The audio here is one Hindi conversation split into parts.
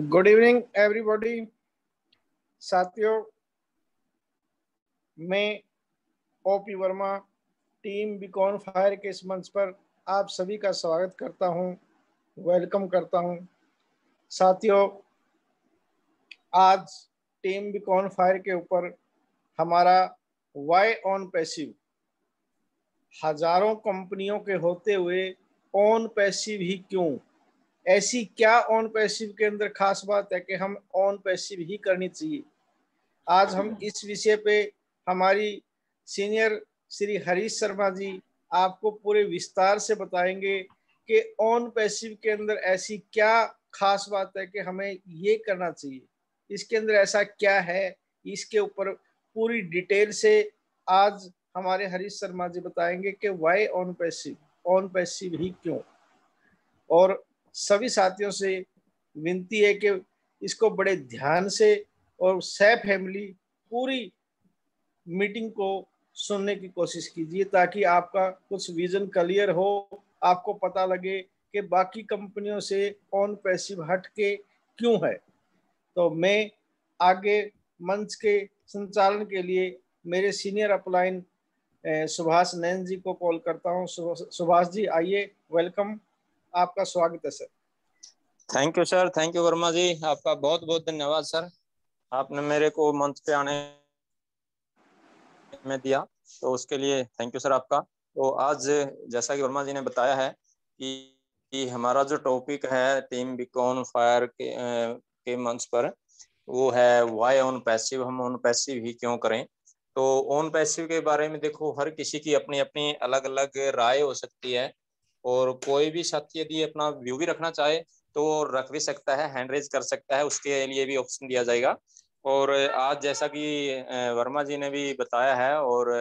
Good evening everybody. साथियों, मैं OP Verma team beacon fire के इस मंच पर आप सभी का स्वागत करता हूं, वेलकम करता हूं। साथियों, आज टीम बीकॉन फायर के ऊपर हमारा वाई ऑन पैसिव, हजारों कंपनियों के होते हुए ऑन पैसिव ही क्यों? ऐसी क्या ऑन पैसिव के अंदर खास बात है कि हम ऑन पैसिव ही करनी चाहिए? आज हम इस विषय पे हमारी सीनियर श्री हरीश शर्मा जी आपको पूरे विस्तार से बताएंगे कि ऑन पैसिव के अंदर ऐसी क्या खास बात है कि हमें ये करना चाहिए, इसके अंदर ऐसा क्या है, इसके ऊपर पूरी डिटेल से आज हमारे हरीश शर्मा जी बताएंगे कि वाई ऑन पैसिव ही क्यों। और सभी साथियों से विनती है कि इसको बड़े ध्यान से और सह फैमिली पूरी मीटिंग को सुनने की कोशिश कीजिए ताकि आपका कुछ विजन क्लियर हो, आपको पता लगे कि बाकी कंपनियों से ऑन पैसिव हट के क्यों है। तो मैं आगे मंच के संचालन के लिए मेरे सीनियर अपलाइन सुभाष नैन जी को कॉल करता हूं। सुभाष जी आइए, वेलकम, आपका स्वागत है sir. Thank you sir, thank you Verma ji, आपका बहुत बहुत धन्यवाद सर। आपने मेरे को मंच पे आने में दिया तो उसके लिए थैंक यू सर आपका। तो आज जैसा कि वर्मा जी ने बताया है कि हमारा जो टॉपिक है टीम बीकॉन फायर के मंच पर वो है वाई ऑन पैसिव, हम ऑन पैसिव ही क्यों करें। तो ऑन पैसिव के बारे में देखो, हर किसी की अपनी अपनी अलग अलग राय हो सकती है और कोई भी साथी यदि अपना व्यू भी रखना चाहे तो रख भी सकता है, हैंड रेज कर सकता है, उसके लिए भी ऑप्शन दिया जाएगा। और आज जैसा कि वर्मा जी ने भी बताया है और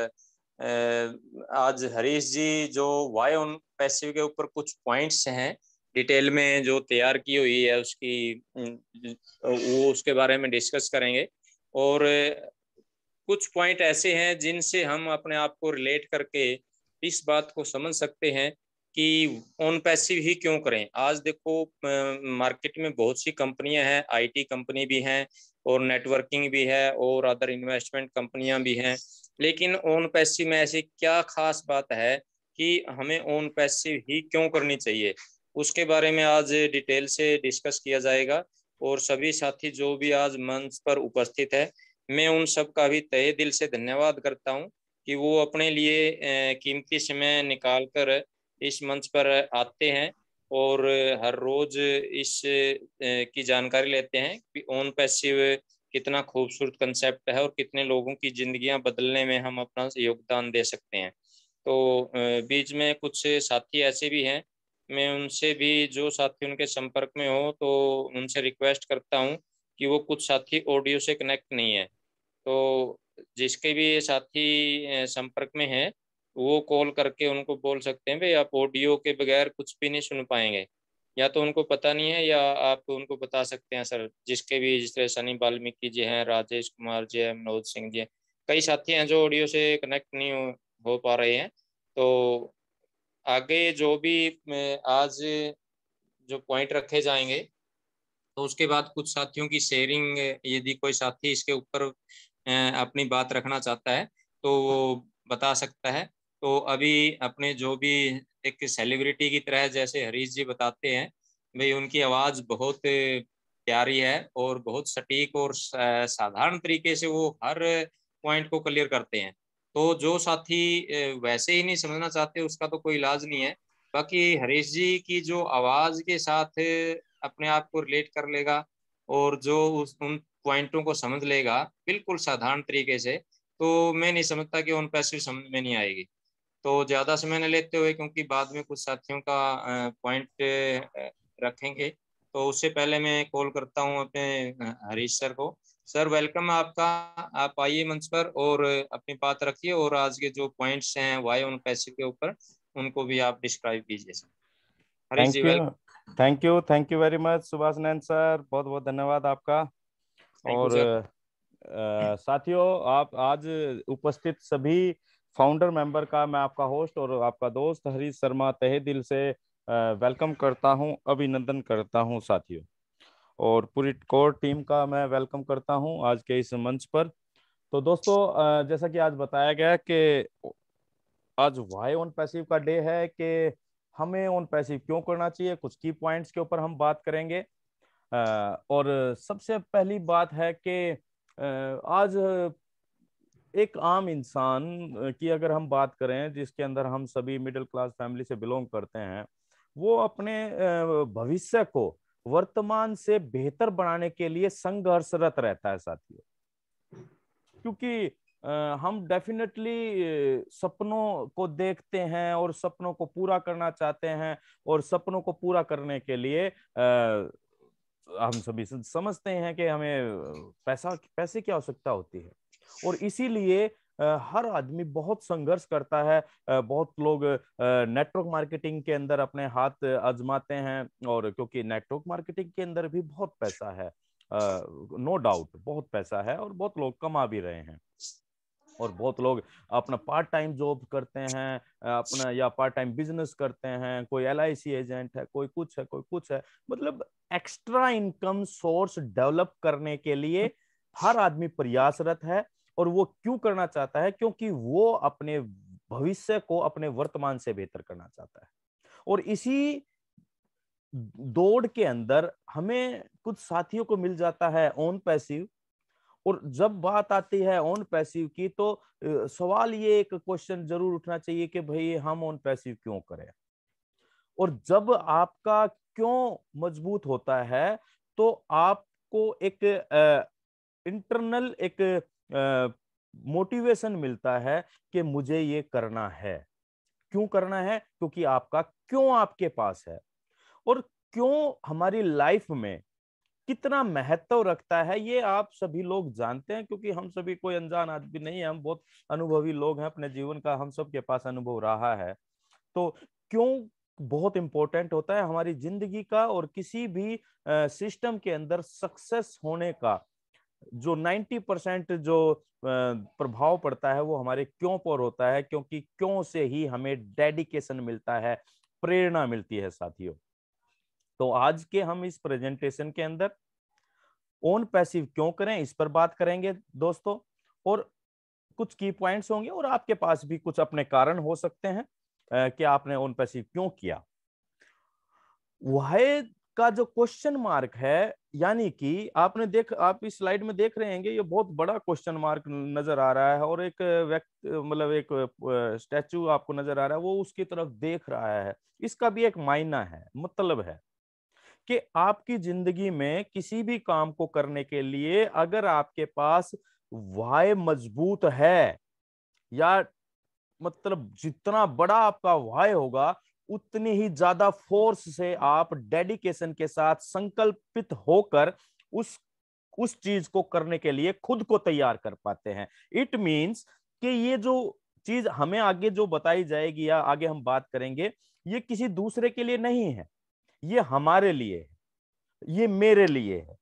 आज हरीश जी जो वाई ऑन पैसिव के ऊपर कुछ पॉइंट्स हैं डिटेल में जो तैयार की हुई है उसकी वो उसके बारे में डिस्कस करेंगे। और कुछ पॉइंट ऐसे हैं जिनसे हम अपने आप को रिलेट करके इस बात को समझ सकते हैं कि ऑन पैसिव ही क्यों करें। आज देखो मार्केट में बहुत सी कंपनियां हैं, आईटी कंपनी भी हैं और नेटवर्किंग भी है और अदर इन्वेस्टमेंट कंपनियां भी हैं, लेकिन ऑन पैसिव में ऐसी क्या खास बात है कि हमें ऑन पैसिव ही क्यों करनी चाहिए, उसके बारे में आज डिटेल से डिस्कस किया जाएगा। और सभी साथी जो भी आज मंच पर उपस्थित है, मैं उन सब का भी तहे दिल से धन्यवाद करता हूं कि वो अपने लिए कीमती समय निकाल कर इस मंच पर आते हैं और हर रोज इस की जानकारी लेते हैं कि ऑन पैसिव कितना खूबसूरत कंसेप्ट है और कितने लोगों की जिंदगियां बदलने में हम अपना योगदान दे सकते हैं। तो बीच में कुछ साथी ऐसे भी हैं, मैं उनसे भी, जो साथी उनके संपर्क में हो तो उनसे रिक्वेस्ट करता हूं कि वो कुछ साथी ऑडियो से कनेक्ट नहीं है, तो जिसके भी ये साथी संपर्क में है वो कॉल करके उनको बोल सकते हैं भाई आप ऑडियो के बगैर कुछ भी नहीं सुन पाएंगे, या तो उनको पता नहीं है या आप उनको बता सकते हैं सर। जिसके भी, जिस तरह सनी वाल्मीकि जी हैं, राजेश कुमार जी हैं, मनोज सिंह जी हैं, कई साथी हैं जो ऑडियो से कनेक्ट नहीं हो पा रहे हैं। तो आगे जो भी आज जो पॉइंट रखे जाएंगे तो उसके बाद कुछ साथियों की शेयरिंग, यदि कोई साथी इसके ऊपर अपनी बात रखना चाहता है तो वो बता सकता है। तो अभी अपने जो भी एक सेलिब्रिटी की तरह जैसे हरीश जी बताते हैं, भाई उनकी आवाज़ बहुत प्यारी है और बहुत सटीक और साधारण तरीके से वो हर पॉइंट को क्लियर करते हैं। तो जो साथी वैसे ही नहीं समझना चाहते उसका तो कोई इलाज नहीं है। बाकी हरीश जी की जो आवाज़ के साथ अपने आप को रिलेट कर लेगा और जो उन पॉइंटों को समझ लेगा बिल्कुल साधारण तरीके से, तो मैं नहीं समझता कि उन पैसिव समझ में नहीं आएगी। तो ज़्यादा समय न लेते हुए, क्योंकि बाद में कुछ साथियों का पॉइंट रखेंगे, तो उससे पहले मैं कॉल करता हूँ अपने हरीश सर को। सर वेलकम आपका, आप आइए मंच पर और अपनी बात रखिए और आज के जो पॉइंट्स हैं वाई ऑन पैसिव के ऊपर उनको भी आप डिस्क्राइब कीजिए sir. Harish ji thank you, welcome. Thank you very much Subhash Nain sir, बहुत बहुत धन्यवाद आपका। थैंक यू और सर। साथियों, आप आज उपस्थित सभी फाउंडर मेंबर का मैं आपका होस्ट और आपका दोस्त हरीश शर्मा तहे दिल से वेलकम करता हूं, अभिनंदन करता हूं साथियों। और पूरी कोर टीम का मैं वेलकम करता हूं आज के इस मंच पर। तो दोस्तों, जैसा कि आज बताया गया कि आज वाई ऑन पैसिव का डे है कि हमें ऑन पैसिव क्यों करना चाहिए, कुछ की पॉइंट्स के ऊपर हम बात करेंगे। और सबसे पहली बात है कि आज एक आम इंसान की अगर हम बात करें, जिसके अंदर हम सभी मिडिल क्लास फैमिली से बिलोंग करते हैं, वो अपने भविष्य को वर्तमान से बेहतर बनाने के लिए संघर्षरत रहता है साथियों। क्योंकि हम डेफिनेटली सपनों को देखते हैं और सपनों को पूरा करना चाहते हैं, और सपनों को पूरा करने के लिए हम सभी समझते हैं कि हमें पैसे की आवश्यकता होती है। और इसीलिए हर आदमी बहुत संघर्ष करता है। बहुत लोग नेटवर्क मार्केटिंग के अंदर अपने हाथ आजमाते हैं, और क्योंकि नेटवर्क मार्केटिंग के अंदर भी बहुत पैसा है, नो डाउट बहुत पैसा है, और बहुत लोग कमा भी रहे हैं। और बहुत लोग अपना पार्ट टाइम जॉब करते हैं, अपना या पार्ट टाइम बिजनेस करते हैं, कोई LIC एजेंट है, कोई कुछ है, कोई कुछ है। मतलब एक्स्ट्रा इनकम सोर्स डेवलप करने के लिए हर आदमी प्रयासरत है। और वो क्यों करना चाहता है? क्योंकि वो अपने भविष्य को अपने वर्तमान से बेहतर करना चाहता है। और इसी दौड़ के अंदर हमें कुछ साथियों को मिल जाता है ऑन पैसिव। और जब बात आती है ऑन पैसिव की, तो सवाल ये एक क्वेश्चन जरूर उठना चाहिए कि भाई हम ऑन पैसिव क्यों करें। और जब आपका क्यों मजबूत होता है, तो आपको एक इंटरनल एक मोटिवेशन मिलता है कि मुझे ये करना है। क्यों करना है? क्योंकि आपका क्यों आपके पास है। और क्यों हमारी लाइफ में कितना महत्व रखता है, ये आप सभी लोग जानते हैं, क्योंकि हम सभी कोई अनजान आदमी नहीं है, हम बहुत अनुभवी लोग हैं, अपने जीवन का हम सब के पास अनुभव रहा है। तो क्यों बहुत इंपॉर्टेंट होता है हमारी जिंदगी का, और किसी भी सिस्टम के अंदर सक्सेस होने का जो 90% जो प्रभाव पड़ता है वो हमारे क्यों पर होता है। क्योंकि क्यों से ही हमें डेडिकेशन मिलता है, प्रेरणा मिलती है साथियों। तो आज के हम इस प्रेजेंटेशन के अंदर ओन पैसिव क्यों करें, इस पर बात करेंगे दोस्तों। और कुछ की पॉइंट्स होंगे, और आपके पास भी कुछ अपने कारण हो सकते हैं कि आपने ओन पैसिव क्यों किया। वाई का जो क्वेश्चन मार्क है, यानी कि आप इस स्लाइड में देख रहे हैं, ये बहुत बड़ा क्वेश्चन मार्क नजर आ रहा है, और एक व्यक्ति मतलब एक स्टैचू आपको नजर आ रहा है, वो उसकी तरफ देख रहा है। इसका भी एक मायना है, मतलब है कि आपकी जिंदगी में किसी भी काम को करने के लिए अगर आपके पास वाय मजबूत है, या मतलब जितना बड़ा आपका वाय होगा, उतनी ही ज्यादा फोर्स से आप डेडिकेशन के साथ संकल्पित होकर उस चीज को करने के लिए खुद को तैयार कर पाते हैं। इट मींस कि ये जो चीज हमें आगे जो बताई जाएगी या आगे हम बात करेंगे, ये किसी दूसरे के लिए नहीं है, ये हमारे लिए है, ये मेरे लिए है।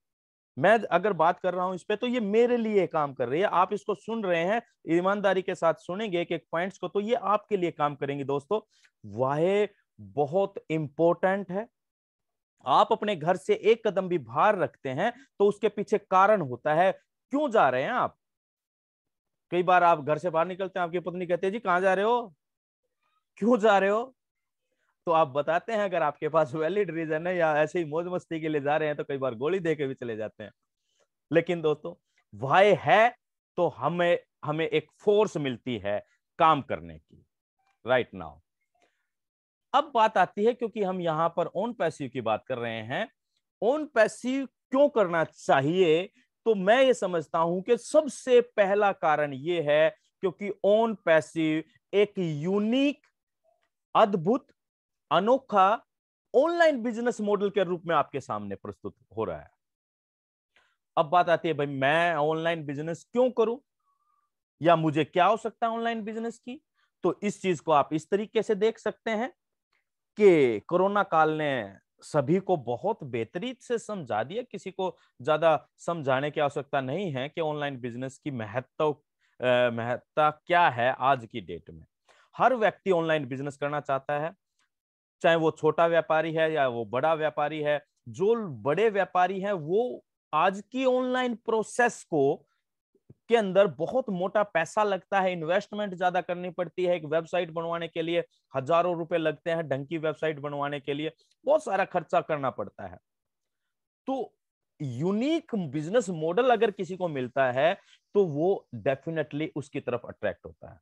मैं अगर बात कर रहा हूं इस पे, तो ये मेरे लिए काम कर रही है। आप इसको सुन रहे हैं, ईमानदारी के साथ सुनेंगे एक एक पॉइंट्स को, तो ये आपके लिए काम करेंगे दोस्तों। वाह, बहुत इंपॉर्टेंट है। आप अपने घर से एक कदम भी बाहर रखते हैं तो उसके पीछे कारण होता है। क्यों जा रहे हैं आप? कई बार आप घर से बाहर निकलते हैं, आपकी पत्नी कहती है जी कहां जा रहे हो, क्यों जा रहे हो? तो आप बताते हैं, अगर आपके पास वैलिड रीजन है या ऐसे ही मौज मस्ती के लिए जा रहे हैं, तो कई बार गोली दे के भी चले जाते हैं। लेकिन दोस्तों, वाय है तो हमें हमें एक फोर्स मिलती है काम करने की। राइट नाउ अब बात आती है, क्योंकि हम यहां पर ऑन पैसिव की बात कर रहे हैं, ऑन पैसिव क्यों करना चाहिए, तो मैं ये समझता हूं कि सबसे पहला कारण ये है क्योंकि ऑन पैसिव एक यूनिक, अद्भुत, अनोखा ऑनलाइन बिजनेस मॉडल के रूप में आपके सामने प्रस्तुत हो रहा है। अब बात आती है, भाई मैं ऑनलाइन बिजनेस क्यों करूं, या मुझे क्या आवश्यकता है ऑनलाइन बिजनेस की। तो इस चीज को आप इस तरीके से देख सकते हैं कि कोरोना काल ने सभी को बहुत बेहतरीन से समझा दिया। किसी को ज्यादा समझाने की आवश्यकता नहीं है कि ऑनलाइन बिजनेस की महत्ता क्या है। आज की डेट में हर व्यक्ति ऑनलाइन बिजनेस करना चाहता है, चाहे वो छोटा व्यापारी है या वो बड़ा व्यापारी है। जो बड़े व्यापारी हैं वो आज की ऑनलाइन प्रोसेस को के अंदर बहुत मोटा पैसा लगता है, इन्वेस्टमेंट ज्यादा करनी पड़ती है। एक वेबसाइट बनवाने के लिए हजारों रुपए लगते हैं, ढंग की वेबसाइट बनवाने के लिए बहुत सारा खर्चा करना पड़ता है। तो यूनिक बिजनेस मॉडल अगर किसी को मिलता है तो वो डेफिनेटली उसकी तरफ अट्रैक्ट होता है।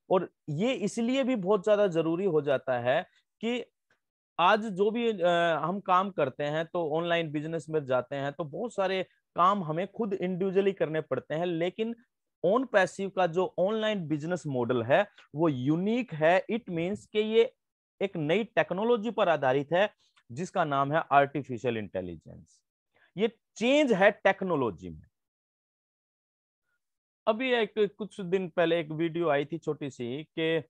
और ये इसलिए भी बहुत ज्यादा जरूरी हो जाता है कि आज जो भी हम काम करते हैं तो ऑनलाइन बिजनेस में जाते हैं तो बहुत सारे काम हमें खुद इंडिविजुअली करने पड़ते हैं, लेकिन ऑन पैसिव का जो ऑनलाइन बिजनेस मॉडल है वो यूनिक है। इट मींस कि ये एक नई टेक्नोलॉजी पर आधारित है जिसका नाम है आर्टिफिशियल इंटेलिजेंस। ये चेंज है टेक्नोलॉजी में। अभी एक कुछ दिन पहले एक वीडियो आई थी छोटी सी कि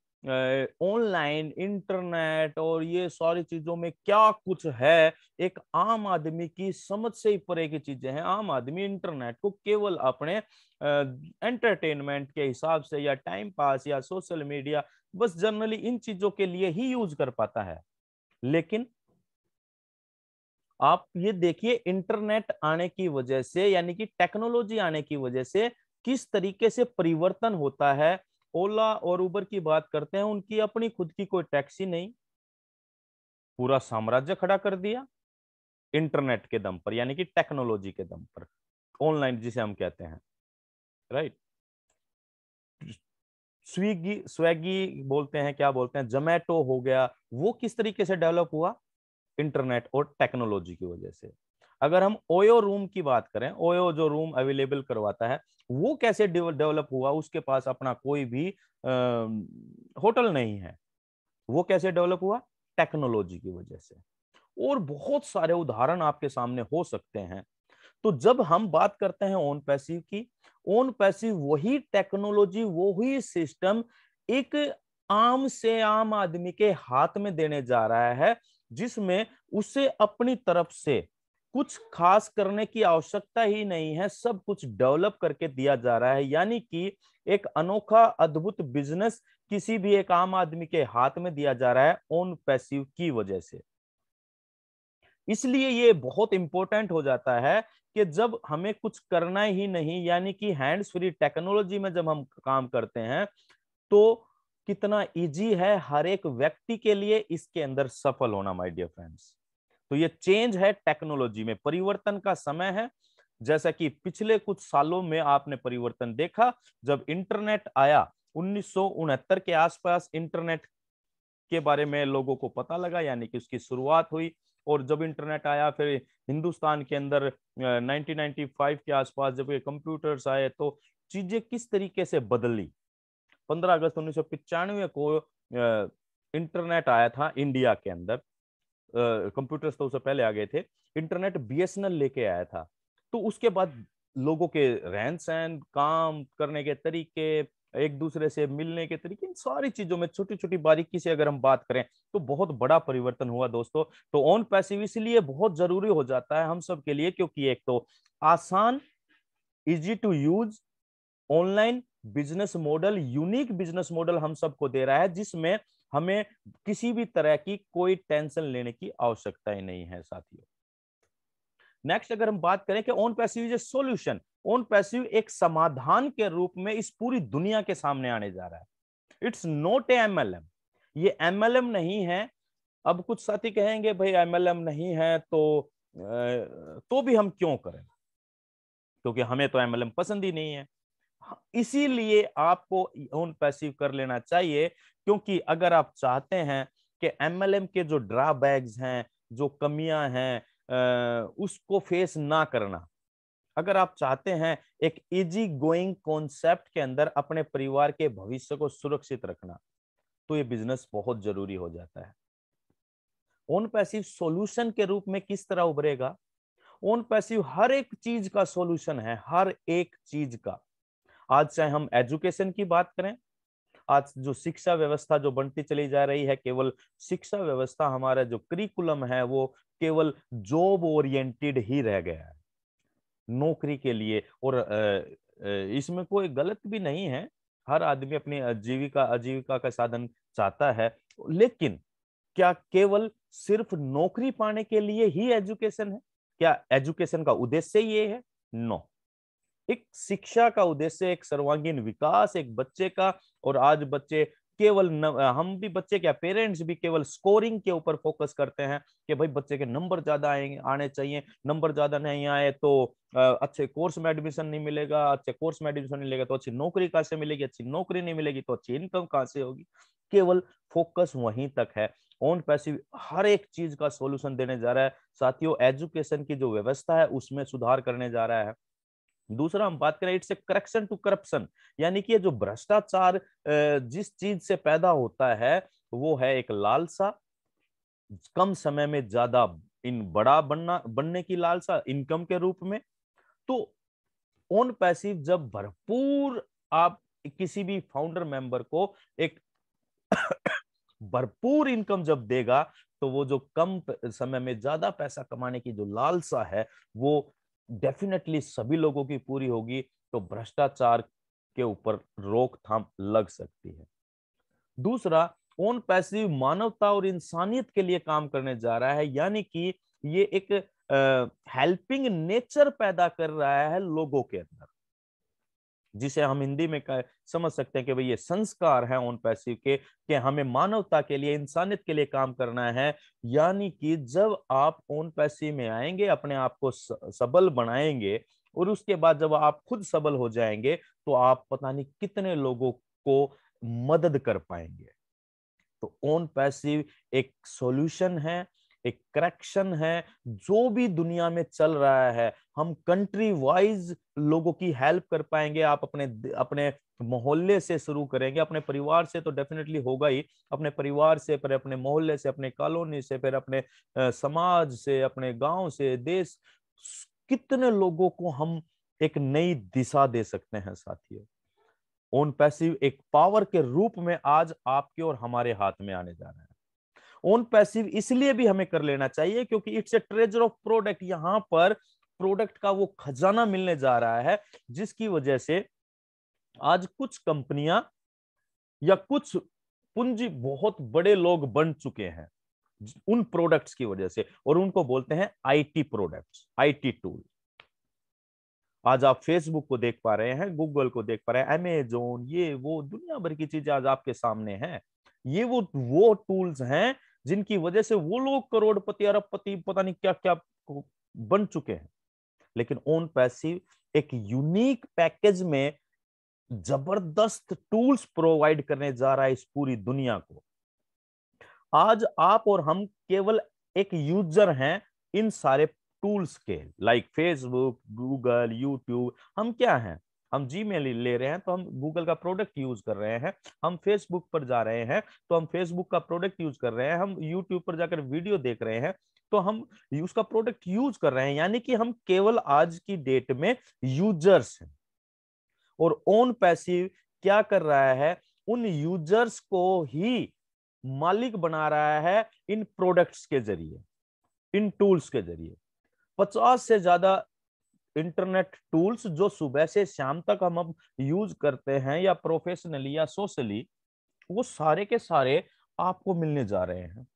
ऑनलाइन इंटरनेट और ये सारी चीजों में क्या कुछ है, एक आम आदमी की समझ से ही परे की चीजें हैं। आम आदमी इंटरनेट को केवल अपने एंटरटेनमेंट के हिसाब से या टाइम पास या सोशल मीडिया, बस जनरली इन चीजों के लिए ही यूज कर पाता है। लेकिन आप ये देखिए इंटरनेट आने की वजह से यानी कि टेक्नोलॉजी आने की वजह से किस तरीके से परिवर्तन होता है। ओला और उबर की बात करते हैं, उनकी अपनी खुद की कोई टैक्सी नहीं, पूरा साम्राज्य खड़ा कर दिया इंटरनेट के दम पर, यानी कि टेक्नोलॉजी के दम पर, ऑनलाइन जिसे हम कहते हैं, राइट। स्विगी स्वेगी बोलते हैं, क्या बोलते हैं, जोमैटो हो गया, वो किस तरीके से डेवलप हुआ, इंटरनेट और टेक्नोलॉजी की वजह से। अगर हम ओयो रूम की बात करें, ओयो जो रूम अवेलेबल करवाता है वो कैसे डेवलप हुआ, उसके पास अपना कोई भी होटल नहीं है, वो कैसे डेवलप हुआ, टेक्नोलॉजी की वजह से। और बहुत सारे उदाहरण आपके सामने हो सकते हैं। तो जब हम बात करते हैं ऑन पैसिव की, ऑन पैसिव वही टेक्नोलॉजी वही सिस्टम एक आम से आम आदमी के हाथ में देने जा रहा है, जिसमें उसे अपनी तरफ से कुछ खास करने की आवश्यकता ही नहीं है, सब कुछ डेवलप करके दिया जा रहा है। यानी कि एक अनोखा अद्भुत बिजनेस किसी भी एक आम आदमी के हाथ में दिया जा रहा है ऑन पैसिव की वजह से। इसलिए ये बहुत इंपॉर्टेंट हो जाता है कि जब हमें कुछ करना ही नहीं, यानी कि हैंड्स फ्री टेक्नोलॉजी में जब हम काम करते हैं तो कितना इजी है हर एक व्यक्ति के लिए इसके अंदर सफल होना, माय डियर फ्रेंड्स। तो ये चेंज है, टेक्नोलॉजी में परिवर्तन का समय है। जैसा कि पिछले कुछ सालों में आपने परिवर्तन देखा, जब इंटरनेट आया 1969 के आसपास इंटरनेट के बारे में लोगों को पता लगा, यानी कि उसकी शुरुआत हुई। और जब इंटरनेट आया फिर हिंदुस्तान के अंदर 1995 के आसपास जब ये कंप्यूटर्स आए तो चीजें किस तरीके से बदली। 15 अगस्त 1995 को इंटरनेट आया था इंडिया के अंदर। कंप्यूटर्स तो उससे पहले आ गए थे। इंटरनेट बीएसएनएल लेके आया था। तो उसके बाद लोगों के रहन सहन, काम करने के तरीके, एक दूसरे से मिलने के तरीके, इन सारी चीजों में छोटी छोटी बारीकी से अगर हम बात करें तो बहुत बड़ा परिवर्तन हुआ दोस्तों। तो ऑन पैसिव इसलिए बहुत जरूरी हो जाता है हम सब के लिए, क्योंकि एक तो आसान, easy to use online business model, unique business model हम सबको दे रहा है, जिसमें हमें किसी भी तरह की कोई टेंशन लेने की आवश्यकता ही नहीं है साथियों। नेक्स्ट अगर हम बात करें कि on passive is a solution, on passive एक समाधान के रूप में इस पूरी दुनिया के सामने आने जा रहा है। इट्स नॉट ए एमएलएम, ये एमएलएम नहीं है। अब कुछ साथी कहेंगे भाई एमएलएम नहीं है तो भी हम क्यों करें, क्योंकि हमें तो एमएलएम पसंद ही नहीं है। इसीलिए आपको ऑन पैसिव कर लेना चाहिए, क्योंकि अगर आप चाहते हैं कि एमएलएम के जो ड्रॉबैक्स हैं, जो कमियां हैं, उसको फेस ना करना, अगर आप चाहते हैं एक इजी गोइंग कॉन्सेप्ट के अंदर अपने परिवार के भविष्य को सुरक्षित रखना, तो ये बिजनेस बहुत जरूरी हो जाता है। ऑन पैसिव सॉल्यूशन के रूप में किस तरह उभरेगा? ऑन पैसिव हर एक चीज का सॉल्यूशन है, हर एक चीज का। आज चाहे हम एजुकेशन की बात करें, आज जो शिक्षा व्यवस्था जो बनती चली जा रही है, केवल शिक्षा व्यवस्था, हमारा जो करिकुलम है वो केवल जॉब ओरिएंटेड ही रह गया है, नौकरी के लिए। और इसमें कोई गलत भी नहीं है, हर आदमी अपनी आजीविका का साधन चाहता है। लेकिन क्या केवल सिर्फ नौकरी पाने के लिए ही एजुकेशन है? क्या एजुकेशन का उद्देश्य ये है? नो। एक शिक्षा का उद्देश्य एक सर्वांगीण विकास एक बच्चे का। और आज बच्चे केवल हम भी बच्चे क्या, पेरेंट्स भी केवल स्कोरिंग के ऊपर फोकस करते हैं कि भाई बच्चे के नंबर ज्यादा आने चाहिए, नंबर ज्यादा नहीं आए तो अच्छे कोर्स में एडमिशन नहीं मिलेगा, अच्छे कोर्स में एडमिशन नहीं मिलेगा तो अच्छी नौकरी कहाँ से मिलेगी, अच्छी नौकरी नहीं मिलेगी तो अच्छी इनकम कहाँ से होगी। केवल फोकस वहीं तक है। ऑन पैसिव हर एक चीज का सॉल्यूशन देने जा रहा है साथियों। एजुकेशन की जो व्यवस्था है उसमें सुधार करने जा रहा है। दूसरा हम बात करें, it's a correction to corruption, यानी कि ये जो भ्रष्टाचार जिस चीज से पैदा होता है वो है एक लालसा, कम समय में ज्यादा इन बड़ा बनने की लालसा इनकम के रूप में। तो ऑन पैसिव जब भरपूर आप किसी भी फाउंडर मेंबर को एक भरपूर इनकम जब देगा तो वो जो कम समय में ज्यादा पैसा कमाने की जो लालसा है वो डेफिनेटली सभी लोगों की पूरी होगी, तो भ्रष्टाचार के ऊपर रोकथाम लग सकती है। दूसरा, ऑन पैसिव मानवता और इंसानियत के लिए काम करने जा रहा है, यानी कि ये एक हेल्पिंग नेचर पैदा कर रहा है लोगों के अंदर, जिसे हम हिंदी में समझ सकते हैं कि भाई ये संस्कार है ऑन पैसिव के कि हमें मानवता के लिए इंसानियत के लिए काम करना है। यानी कि जब आप ऑन पैसिव में आएंगे अपने आप को सबल बनाएंगे और उसके बाद जब आप खुद सबल हो जाएंगे तो आप पता नहीं कितने लोगों को मदद कर पाएंगे। तो ऑन पैसिव एक सॉल्यूशन है, एक करेक्शन है। जो भी दुनिया में चल रहा है हम कंट्री वाइज लोगों की हेल्प कर पाएंगे। आप अपने अपने मोहल्ले से शुरू करेंगे, अपने परिवार से तो डेफिनेटली होगा ही, अपने परिवार से, फिर अपने मोहल्ले से, अपने कॉलोनी से, फिर अपने समाज से, अपने गांव से, देश, कितने लोगों को हम एक नई दिशा दे सकते हैं साथियों। ऑन पैसिव एक पावर के रूप में आज आपके और हमारे हाथ में आने जा रहा है। ऑन पैसिव इसलिए भी हमें कर लेना चाहिए क्योंकि it's a treasure of product. यहां पर प्रोडक्ट का वो खजाना मिलने जा रहा है जिसकी वजह से आज कुछ कंपनियां या कुछ पूंजी बहुत बड़े लोग बन चुके हैं उन प्रोडक्ट्स की वजह से, और उनको बोलते हैं आईटी प्रोडक्ट्स, आईटी टूल। आज आप फेसबुक को देख पा रहे हैं, गूगल को देख पा रहे हैं, अमेजोन, ये वो दुनिया भर की चीजें आज आपके सामने हैं। ये वो टूल्स हैं जिनकी वजह से वो लोग करोड़पति, अरबपति, पता नहीं क्या क्या बन चुके हैं। लेकिन ऑन पैसिव एक यूनिक पैकेज में जबरदस्त टूल्स प्रोवाइड करने जा रहा है इस पूरी दुनिया को। आज आप और हम केवल एक यूजर हैं इन सारे टूल्स के, लाइक फेसबुक, गूगल, यूट्यूब। हम क्या हैं? हम जीमेल ले रहे हैं तो हम गूगल का प्रोडक्ट यूज कर रहे हैं, हम फेसबुक पर जा रहे हैं तो हम फेसबुक का प्रोडक्ट यूज कर रहे हैं, हम यूट्यूब पर जाकर वीडियो देख रहे हैं तो हम उसका प्रोडक्ट यूज कर रहे हैं। यानी कि हम केवल आज की डेट में यूजर्स हैं। और ऑन पैसिव क्या कर रहा है? उन यूजर्स को ही मालिक बना रहा है इन प्रोडक्ट्स के जरिए, इन टूल्स के जरिए। 50 से ज्यादा इंटरनेट टूल्स जो सुबह से शाम तक हम अब यूज करते हैं, या प्रोफेशनली या सोशली, वो सारे के सारे आपको मिलने जा रहे हैं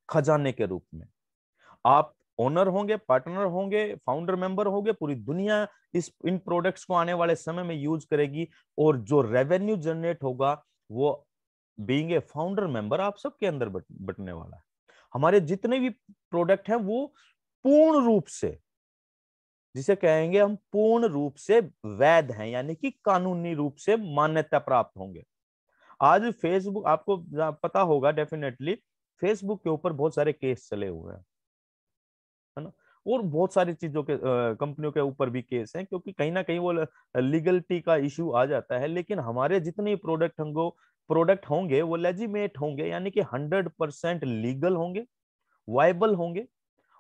खजाने के रूप में। आप ओनर होंगे, पार्टनर होंगे, फाउंडर मेंबर होंगे, पूरी दुनिया इन प्रोडक्ट्स को आने वाले समय में यूज करेगी। और जो रेवेन्यू जनरेट होगा वो बीइंग ए फाउंडर मेंबर आप सबके अंदर बटने वाला है। हमारे जितने भी प्रोडक्ट हैं वो पूर्ण रूप से, जिसे कहेंगे हम, पूर्ण रूप से वैध हैं, यानी कि कानूनी रूप से मान्यता प्राप्त होंगे। आज फेसबुक, आपको पता होगा डेफिनेटली, फेसबुक के ऊपर बहुत सारे केस चले हुए हैं, है ना। और बहुत सारी चीजों के कंपनियों के ऊपर भी केस हैं, क्योंकि कहीं ना कहीं वो लीगलिटी का इश्यू आ जाता है। लेकिन हमारे जितने प्रोडक्ट होंगे वो लेजिमेट होंगे, यानी कि 100% लीगल होंगे, वायबल होंगे।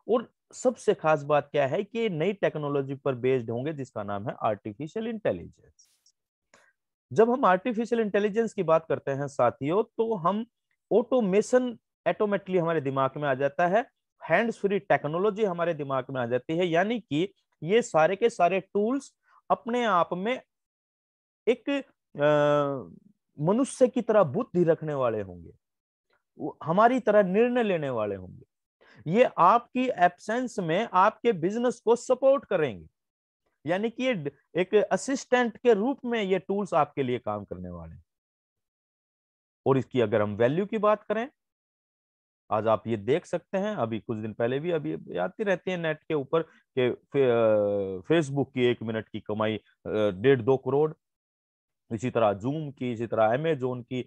और सबसे खास बात क्या है कि नई टेक्नोलॉजी पर बेस्ड होंगे जिसका नाम है आर्टिफिशियल इंटेलिजेंस। जब हम आर्टिफिशियल इंटेलिजेंस की बात करते हैं साथियों तो हम ऑटोमेशन ऑटोमेटिकली हमारे दिमाग में आ जाता है, हैंड्स फ्री टेक्नोलॉजी हमारे दिमाग में आ जाती है। यानी कि ये सारे के सारे टूल्स अपने आप में एक मनुष्य की तरह बुद्धि रखने वाले होंगे। हमारी तरह निर्णय लेने वाले होंगे। ये आपकी एब्सेंस में आपके बिजनेस को सपोर्ट करेंगे, यानी कि ये एक असिस्टेंट के रूप में ये टूल्स आपके लिए काम करने वाले हैं। और इसकी अगर हम वैल्यू की बात करें, आज आप ये देख सकते हैं, अभी कुछ दिन पहले भी अभी आती रहती है नेट के ऊपर कि फेसबुक की 1 मिनट की कमाई 1.5-2 करोड़, इसी तरह जूम की, इसी तरह अमेजोन की।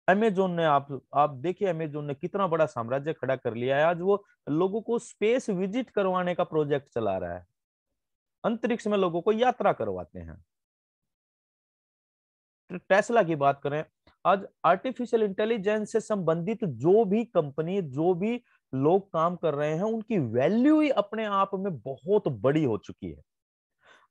अमेजोन ने आप देखिए, अमेजोन ने कितना बड़ा साम्राज्य खड़ा कर लिया है। आज वो लोगों को स्पेस विजिट करवाने का प्रोजेक्ट चला रहा है, अंतरिक्ष में लोगों को यात्रा करवाते हैं। टेस्ला की बात करें, आज आर्टिफिशियल इंटेलिजेंस से संबंधित जो भी कंपनी, जो भी लोग काम कर रहे हैं, उनकी वैल्यू ही अपने आप में बहुत बड़ी हो चुकी है।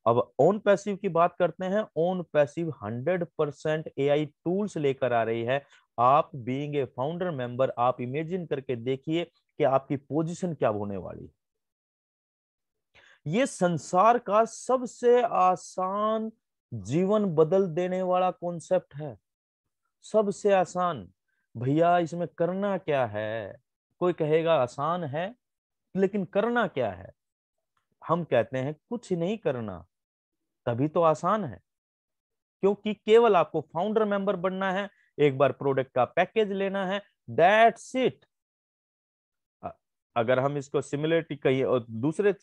अब ऑन पैसिव की बात करते हैं। ऑन पैसिव 100% एआई टूल्स लेकर आ रही है। आप बीइंग ए फाउंडर मेंबर, आप इमेजिन करके देखिए कि आपकी पोजीशन क्या होने वाली है। ये संसार का सबसे आसान जीवन बदल देने वाला कॉन्सेप्ट है, सबसे आसान। भैया इसमें करना क्या है? कोई कहेगा आसान है, लेकिन करना क्या है? हम कहते हैं कुछ नहीं करना, तभी तो आसान है। क्योंकि केवल आपको फाउंडर मेंबर बनना है, एक बार प्रोडक्ट का पैकेज लेना है, दैट्स इट। अगर हम इसको सिमिलरिटी कहिए और दूसरे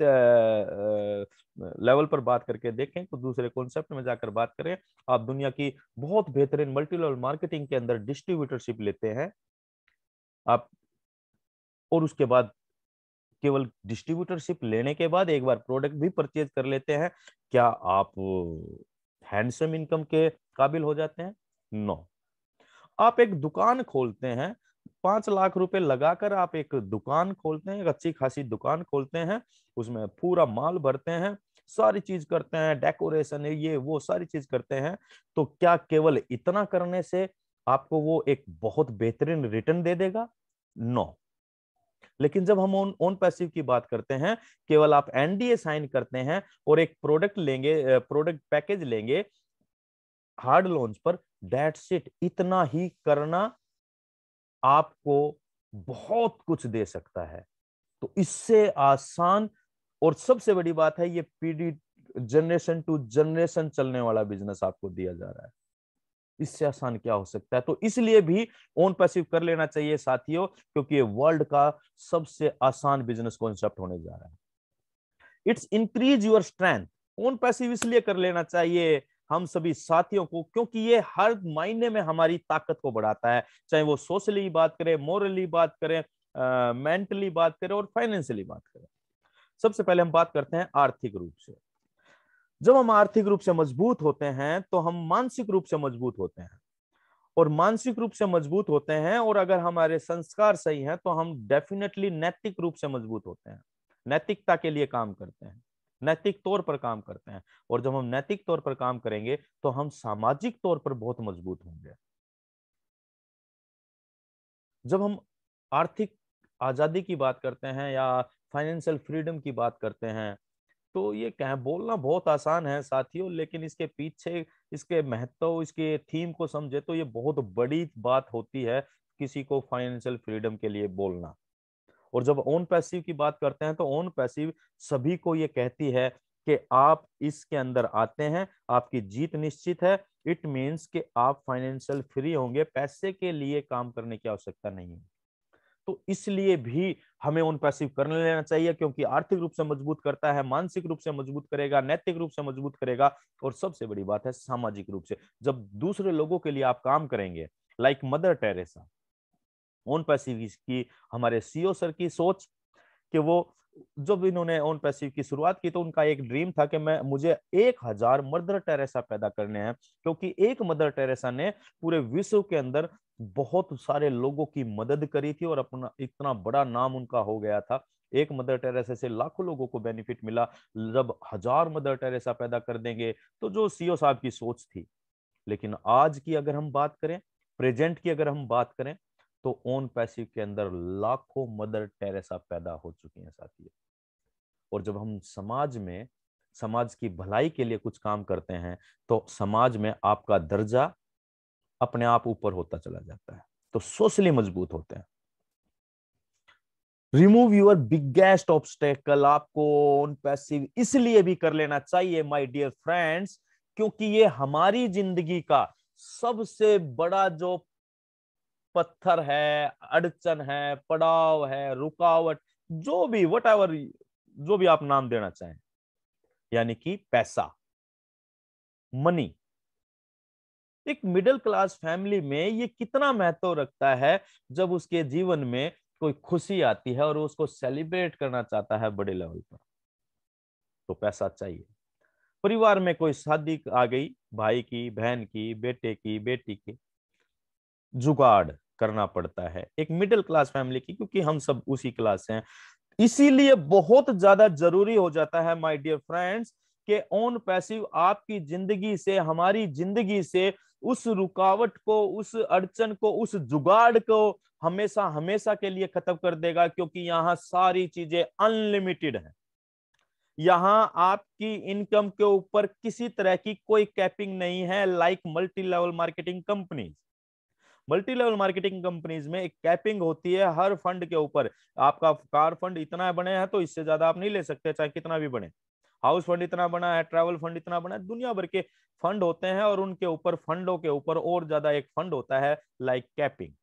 लेवल पर बात करके देखें, तो दूसरे कॉन्सेप्ट में जाकर बात करें, आप दुनिया की बहुत बेहतरीन मल्टी लेवल मार्केटिंग के अंदर डिस्ट्रीब्यूटरशिप लेते हैं आप, और उसके बाद केवल डिस्ट्रीब्यूटरशिप लेने के बाद एक बार प्रोडक्ट भी परचेज कर लेते हैं, क्या आप हैंडसम इनकम के काबिल हो जाते हैं? नो। आप एक दुकान खोलते हैं, 5 लाख रुपए लगाकर आप एक दुकान खोलते हैं, एक अच्छी खासी दुकान खोलते हैं, उसमें पूरा माल भरते हैं, सारी चीज करते हैं, डेकोरेशन है, ये वो सारी चीज करते हैं, तो क्या केवल इतना करने से आपको वो एक बहुत बेहतरीन रिटर्न दे देगा? नो। लेकिन जब हम ऑन पैसिव की बात करते हैं, केवल आप एनडीए साइन करते हैं और एक प्रोडक्ट लेंगे, प्रोडक्ट पैकेज लेंगे हार्ड लॉन्च पर, दैट्स इट। इतना ही करना आपको बहुत कुछ दे सकता है। तो इससे आसान, और सबसे बड़ी बात है, ये पीढ़ी जनरेशन टू जनरेशन चलने वाला बिजनेस आपको दिया जा रहा है। इससे आसान क्या हो सकता है? तो इसलिए भी ओन पैसिव कर लेना चाहिए साथियों, क्योंकि ये वर्ल्ड का सबसे आसान बिजनेस कॉन्सेप्ट होने जा रहा है। It's increase your strength. Own passive इसलिए कर लेना चाहिए हम सभी साथियों को, क्योंकि ये हर मायने में हमारी ताकत को बढ़ाता है, चाहे वो सोशली बात करें, मोरली बात करें, मेंटली बात करें और फाइनेंशियली बात करें। सबसे पहले हम बात करते हैं आर्थिक रूप से। जब हम आर्थिक रूप से मजबूत होते हैं तो हम मानसिक रूप से मजबूत होते हैं, और मानसिक रूप से मजबूत होते हैं, और अगर हमारे संस्कार सही हैं तो हम डेफिनेटली नैतिक रूप से मजबूत होते हैं, नैतिकता के लिए काम करते हैं, नैतिक तौर पर काम करते हैं। और जब हम नैतिक तौर पर काम करेंगे तो हम सामाजिक तौर पर बहुत मजबूत होंगे। जब हम आर्थिक आजादी की बात करते हैं या फाइनेंशियल फ्रीडम की बात करते हैं, तो ये क्या है, बोलना बहुत आसान है साथियों, लेकिन इसके पीछे इसके महत्व, इसके थीम को समझे तो ये बहुत बड़ी बात होती है किसी को फाइनेंशियल फ्रीडम के लिए बोलना। और जब ओन पैसिव की बात करते हैं तो ओन पैसिव सभी को ये कहती है कि आप इसके अंदर आते हैं, आपकी जीत निश्चित है। इट मीन्स कि आप फाइनेंशियल फ्री होंगे, पैसे के लिए काम करने की आवश्यकता नहीं है। तो इसलिए भी हमें उन पैसिव कर लेना चाहिए, क्योंकि आर्थिक रूप से मजबूत करता है, मानसिक रूप से मजबूत करेगा, नैतिक रूप से मजबूत करेगा, और सबसे बड़ी बात है सामाजिक रूप से। जब दूसरे लोगों के लिए आप काम करेंगे, like mother Teresa, own passive की हमारे सीईओ सर की सोच कि वो जब इन्होंने ओन पैसिव की शुरुआत की तो उनका एक ड्रीम था कि मुझे 1000 मदर टेरेसा पैदा करने हैं, क्योंकि एक मदर टेरेसा ने पूरे विश्व के अंदर बहुत सारे लोगों की मदद करी थी और अपना इतना बड़ा नाम उनका हो गया था। एक मदर टेरेसा से लाखों लोगों को बेनिफिट मिला। जब 1000 मदर टेरेसा पैदा कर देंगे, तो जो सीईओ साहब की सोच थी। लेकिन आज की अगर हम बात करें, प्रेजेंट की अगर हम बात करें, तो ओन पैसिव के अंदर लाखों मदर टेरेसा पैदा हो चुकी हैं साथियों। और जब हम समाज में, समाज की भलाई के लिए कुछ काम करते हैं, तो समाज में आपका दर्जा अपने आप ऊपर होता चला जाता है। तो सोशली मजबूत होते हैं। रिमूव योर बिगेस्ट ऑब्स्टेकल, आपको ऑन पैसिव इसलिए भी कर लेना चाहिए माय डियर फ्रेंड्स, क्योंकि ये हमारी जिंदगी का सबसे बड़ा जो पत्थर है, अड़चन है, पड़ाव है, रुकावट, जो भी वट एवर, जो भी आप नाम देना चाहें, यानी कि पैसा, मनी। एक मिडिल क्लास फैमिली में ये कितना महत्व रखता है जब उसके जीवन में कोई खुशी आती है और उसको सेलिब्रेट करना चाहता है बड़े लेवल पर, तो पैसा चाहिए। परिवार में कोई शादी आ गई, भाई की, बहन की, बेटे की, बेटी की, जुगाड़ करना पड़ता है एक मिडिल क्लास फैमिली की, क्योंकि हम सब उसी क्लास हैं। इसीलिए बहुत ज्यादा जरूरी हो जाता है माय डियर फ्रेंड्स कि ऑन पैसिव आपकी जिंदगी से, हमारी जिंदगी से उस रुकावट को, उस अड़चन को, उस जुगाड़ को हमेशा हमेशा के लिए खत्म कर देगा, क्योंकि यहाँ सारी चीजें अनलिमिटेड हैं। यहाँ आपकी इनकम के ऊपर किसी तरह की कोई कैपिंग नहीं है, like multi level marketing companies. Multi level marketing companies में एक कैपिंग होती है हर फंड के ऊपर। आपका कार फंड इतना बने हैं तो इससे ज्यादा आप नहीं ले सकते, चाहे कितना भी बने। हाउस फंड इतना बना है, ट्रैवल फंड इतना बना है, दुनिया भर के फंड होते हैं और उनके ऊपर, फंडों के ऊपर और ज्यादा एक फंड होता है लाइक कैपिंग।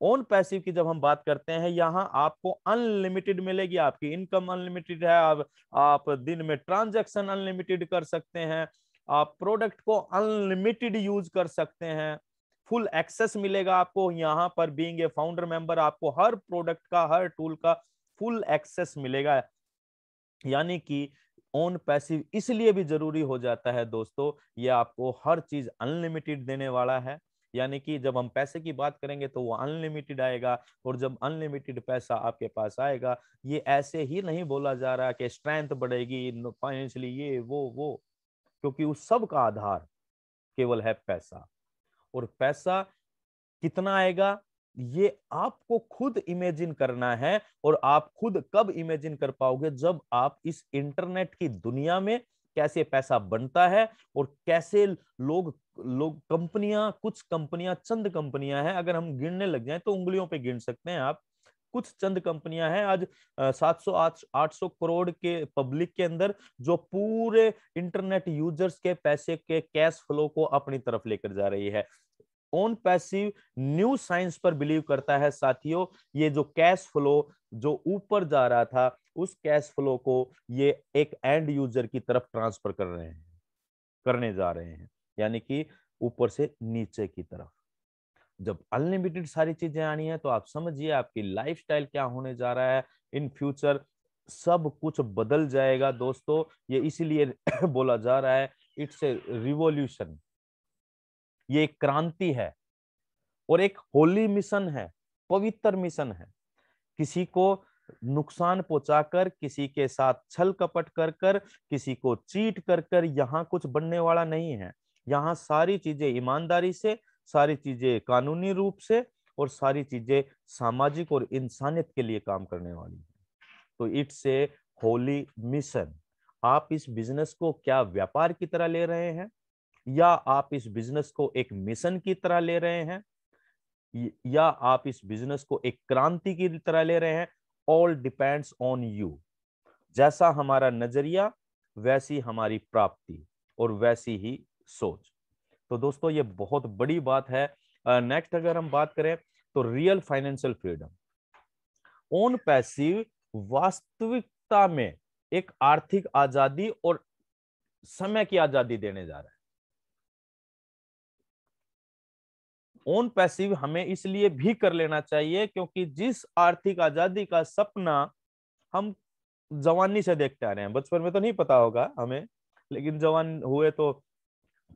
ऑन पैसिव की जब हम बात करते हैं, यहाँ आपको अनलिमिटेड मिलेगी, आपकी इनकम अनलिमिटेड है, आप दिन में ट्रांजैक्शन अनलिमिटेड कर सकते हैं, आप प्रोडक्ट को अनलिमिटेड यूज कर सकते हैं, फुल एक्सेस मिलेगा आपको यहाँ पर। बीइंग ए फाउंडर मेंबर आपको हर प्रोडक्ट का, हर टूल का फुल एक्सेस मिलेगा। यानी कि ऑन पैसिव इसलिए भी जरूरी हो जाता है दोस्तों, ये आपको हर चीज अनलिमिटेड देने वाला है। यानी कि जब हम पैसे की बात करेंगे तो वो अनलिमिटेड आएगा, और जब अनलिमिटेड पैसा आपके पास आएगा, ये ऐसे ही नहीं बोला जा रहा कि स्ट्रेंथ बढ़ेगी फाइनेंशियली, ये वो, क्योंकि उस सब का आधार केवल है पैसा। और पैसा कितना आएगा ये आपको खुद इमेजिन करना है, और आप खुद कब इमेजिन कर पाओगे, जब आप इस इंटरनेट की दुनिया में कैसे पैसा बनता है और कैसे लोग लोग कंपनियां, कुछ कंपनियां, चंद कंपनियां हैं, अगर हम गिनने लग जाएं तो उंगलियों पे गिन सकते हैं आप, कुछ चंद कंपनियां हैं आज 700-800 करोड़ के पब्लिक के अंदर, जो पूरे इंटरनेट यूजर्स के पैसे के कैश फ्लो को अपनी तरफ लेकर जा रही है। ऑन पैसिव न्यू साइंस पर बिलीव करता है साथियों। ये जो कैश फ्लो जो ऊपर जा रहा था, उस कैश फ्लो को ये एक एंड यूजर की तरफ ट्रांसफर करने जा रहे हैं, यानी कि ऊपर से नीचे की तरफ। जब अनलिमिटेड सारी चीजें आनी है तो आप समझिए आपकी लाइफस्टाइल क्या होने जा रहा है इन फ्यूचर। सब कुछ बदल जाएगा दोस्तों। ये इसीलिए बोला जा रहा है इट्स ए रिवॉल्यूशन, ये एक क्रांति है और एक होली मिशन है, पवित्र मिशन है। किसी को नुकसान पहुंचाकर, किसी के साथ छल कपट कर कर, किसी को चीट कर कर यहाँ कुछ बनने वाला नहीं है। यहाँ सारी चीजें ईमानदारी से, सारी चीजें कानूनी रूप से, और सारी चीजें सामाजिक और इंसानियत के लिए काम करने वाली है। तो इट्स ए होली मिशन। आप इस बिजनेस को क्या व्यापार की तरह ले रहे हैं, या आप इस बिजनेस को एक मिशन की तरह ले रहे हैं, या आप इस बिजनेस को एक क्रांति की तरह ले रहे हैं, ऑल डिपेंड्स ऑन यू। जैसा हमारा नजरिया, वैसी हमारी प्राप्ति और वैसी ही सोच। तो दोस्तों ये बहुत बड़ी बात है। नेक्स्ट अगर हम बात करें तो real financial freedom. On passive वास्तविकता में एक आर्थिक आजादी और समय की आजादी देने जा रहा है। ऑन पैसिव हमें इसलिए भी कर लेना चाहिए क्योंकि जिस आर्थिक आजादी का सपना हम जवानी से देखते आ रहे हैं, बचपन में तो नहीं पता होगा हमें, लेकिन जवान हुए तो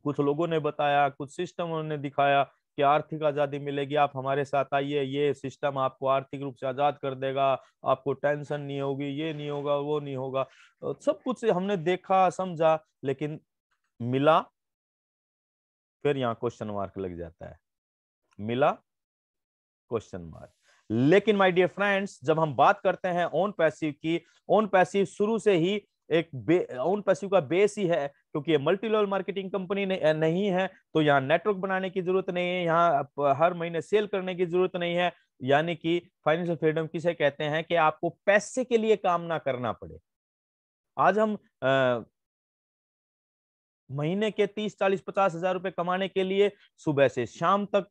कुछ लोगों ने बताया, कुछ सिस्टम उन्होंने दिखाया कि आर्थिक आजादी मिलेगी, आप हमारे साथ आइए, ये सिस्टम आपको आर्थिक रूप से आजाद कर देगा, आपको टेंशन नहीं होगी, ये नहीं होगा, वो नहीं होगा। सब कुछ हमने देखा, समझा, लेकिन मिला, फिर यहाँ क्वेश्चन मार्क लग जाता है। मिला, क्वेश्चन मार्क। लेकिन माय डियर फ्रेंड्स, जब हम बात करते हैं ऑन पैसिव की, ऑन पैसिव शुरू से ही एक ओन पैसिव का बेस ही है, क्योंकि ये मल्टी लेवल मार्केटिंग कंपनी नहीं है, तो यहाँ नेटवर्क बनाने की जरूरत नहीं है, यहाँ हर महीने सेल करने की जरूरत नहीं है। यानी कि फाइनेंशियल फ्रीडम किसे कहते हैं कि आपको पैसे के लिए काम ना करना पड़े। आज हम महीने के 30, 40, 50 हजार रुपए कमाने के लिए सुबह से शाम तक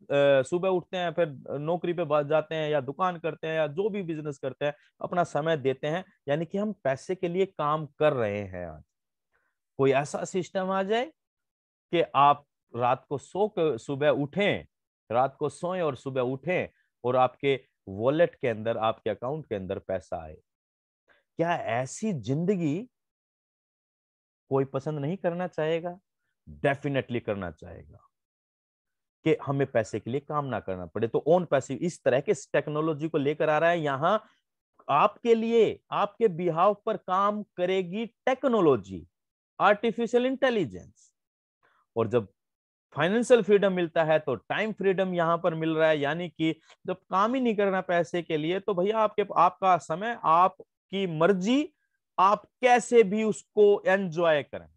सुबह उठते हैं, फिर नौकरी पे जाते हैं या दुकान करते हैं या जो भी बिजनेस करते हैं, अपना समय देते हैं, यानी कि हम पैसे के लिए काम कर रहे हैं। आज कोई ऐसा सिस्टम आ जाए कि आप रात को सो कर सुबह उठें, रात को सोएं और सुबह उठें और आपके वॉलेट के अंदर, आपके अकाउंट के अंदर पैसा आए, क्या ऐसी जिंदगी कोई पसंद नहीं करना चाहेगा? डेफिनेटली करना चाहेगा कि हमें पैसे के लिए काम ना करना पड़े। तो ओन पैसिव इस तरह के टेक्नोलॉजी को लेकर आ रहा है। यहां आपके लिए, आपके बिहाव पर काम करेगी टेक्नोलॉजी, आर्टिफिशियल इंटेलिजेंस। और जब फाइनेंशियल फ्रीडम मिलता है तो टाइम फ्रीडम यहां पर मिल रहा है, यानी कि जब काम ही नहीं करना पैसे के लिए, तो भैया आपका समय, आपकी मर्जी, आप कैसे भी उसको एंजॉय करें।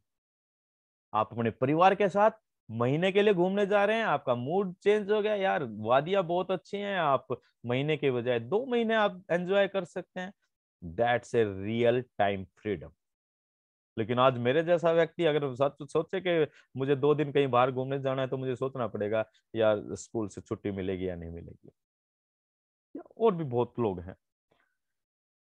आप अपने परिवार के साथ महीने के लिए घूमने जा रहे हैं, आपका मूड चेंज हो गया, यार वादियां बहुत अच्छी हैं, आप महीने के बजाय 2 महीने आप एंजॉय कर सकते हैं। That's a real time freedom. लेकिन आज मेरे जैसा व्यक्ति अगर सोचे कि मुझे 2 दिन कहीं बाहर घूमने जाना है, तो मुझे सोचना पड़ेगा यार स्कूल से छुट्टी मिलेगी या नहीं मिलेगी। और भी बहुत लोग हैं।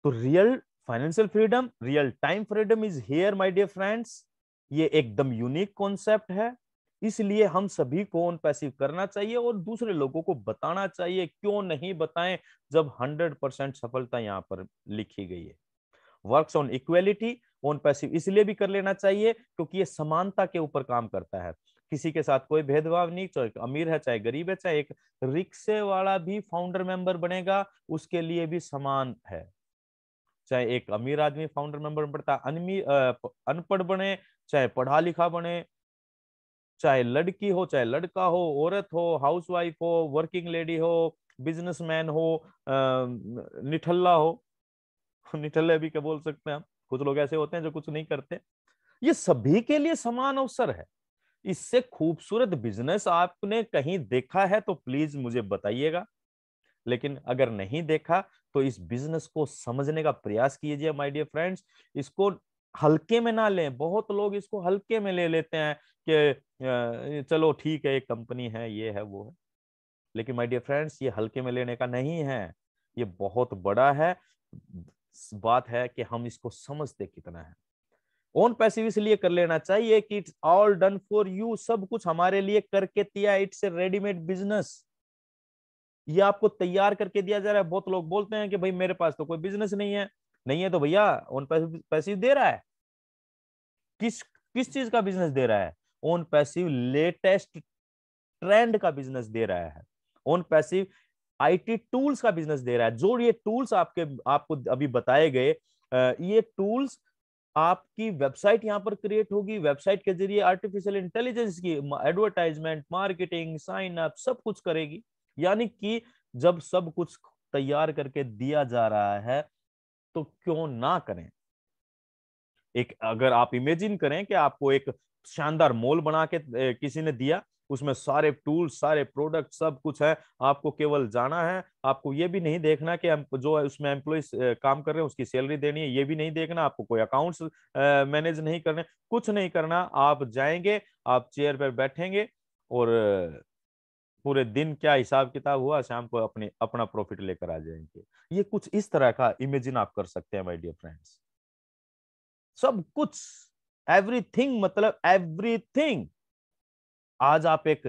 तो real financial freedom, real time freedom is here my dear friends. ये एकदम यूनिक कॉन्सेप्ट है, इसलिए हम सभी को ओन पैसिव करना चाहिए और दूसरे लोगों को बताना चाहिए। क्यों नहीं बताएं जब 100% सफलता यहाँ पर लिखी गई है। Works on equality, own passive इसलिए भी कर लेना चाहिए क्योंकि ये समानता के ऊपर काम करता है। किसी के साथ कोई भेदभाव नहीं, चाहे अमीर है चाहे गरीब है, चाहे एक रिक्शे वाला भी फाउंडर मेंबर बनेगा उसके लिए भी समान है। चाहे एक अमीर आदमी फाउंडर मेंबर बनता, अनपढ़ बने चाहे पढ़ा लिखा बने, चाहे लड़की हो चाहे लड़का हो, औरत हो, हाउसवाइफ हो, वर्किंग लेडी हो, बिजनेसमैन हो, निठल्ला हो निठल्ले भी क्या बोल सकते हैं हम, कुछ लोग ऐसे होते हैं जो कुछ नहीं करते। ये सभी के लिए समान अवसर है। इससे खूबसूरत बिजनेस आपने कहीं देखा है तो प्लीज मुझे बताइएगा, लेकिन अगर नहीं देखा तो इस बिजनेस को समझने का प्रयास कीजिए माय डियर फ्रेंड्स। इसको हल्के में ना लें। बहुत लोग इसको हल्के में ले लेते हैं कि चलो ठीक है, एक कंपनी है, ये है वो है। लेकिन माय डियर फ्रेंड्स, ये हल्के में लेने का नहीं है, ये बहुत बड़ा है। बात है कि हम इसको समझते कितना है। ओन पैसिव इसलिए कर लेना चाहिए कि it's all done for you, सब कुछ हमारे लिए करके दिया। इट्स ए रेडीमेड बिजनेस, ये आपको तैयार करके दिया जा रहा है। बहुत लोग बोलते हैं कि भाई मेरे पास तो कोई बिजनेस नहीं है। नहीं है तो भैया ओन पैसिव दे रहा है। किस किस चीज का बिजनेस दे रहा है? ओन पैसिव लेटेस्ट ट्रेंड का बिजनेस दे रहा है। ओन पैसिव आईटी टूल्स का बिजनेस दे रहा है। जो ये टूल्स आपको अभी बताए गए, ये टूल्स आपकी वेबसाइट यहां पर क्रिएट होगी। वेबसाइट के जरिए आर्टिफिशियल इंटेलिजेंस की एडवर्टाइजमेंट, मार्केटिंग, साइन अप सब कुछ करेगी। यानी कि जब सब कुछ तैयार करके दिया जा रहा है तो क्यों ना करें। एक अगर आप इमेजिन करें कि आपको एक शानदार मॉल बना के किसी ने दिया, उसमें सारे टूल्स, सारे प्रोडक्ट, सब कुछ है, आपको केवल जाना है। आपको ये भी नहीं देखना कि जो उसमें एम्प्लॉइज काम कर रहे हैं उसकी सैलरी देनी है, ये भी नहीं देखना। आपको कोई अकाउंट्स मैनेज नहीं करने, कुछ नहीं करना। आप जाएंगे, आप चेयर पर बैठेंगे और पूरे दिन क्या हिसाब किताब हुआ, शाम को अपना प्रॉफिट लेकर आ जाएंगे। ये कुछ इस तरह का इमेजिन आप कर सकते हैं माय डियर फ्रेंड्स। सब कुछ, एवरीथिंग, मतलब एवरीथिंग। आज आप एक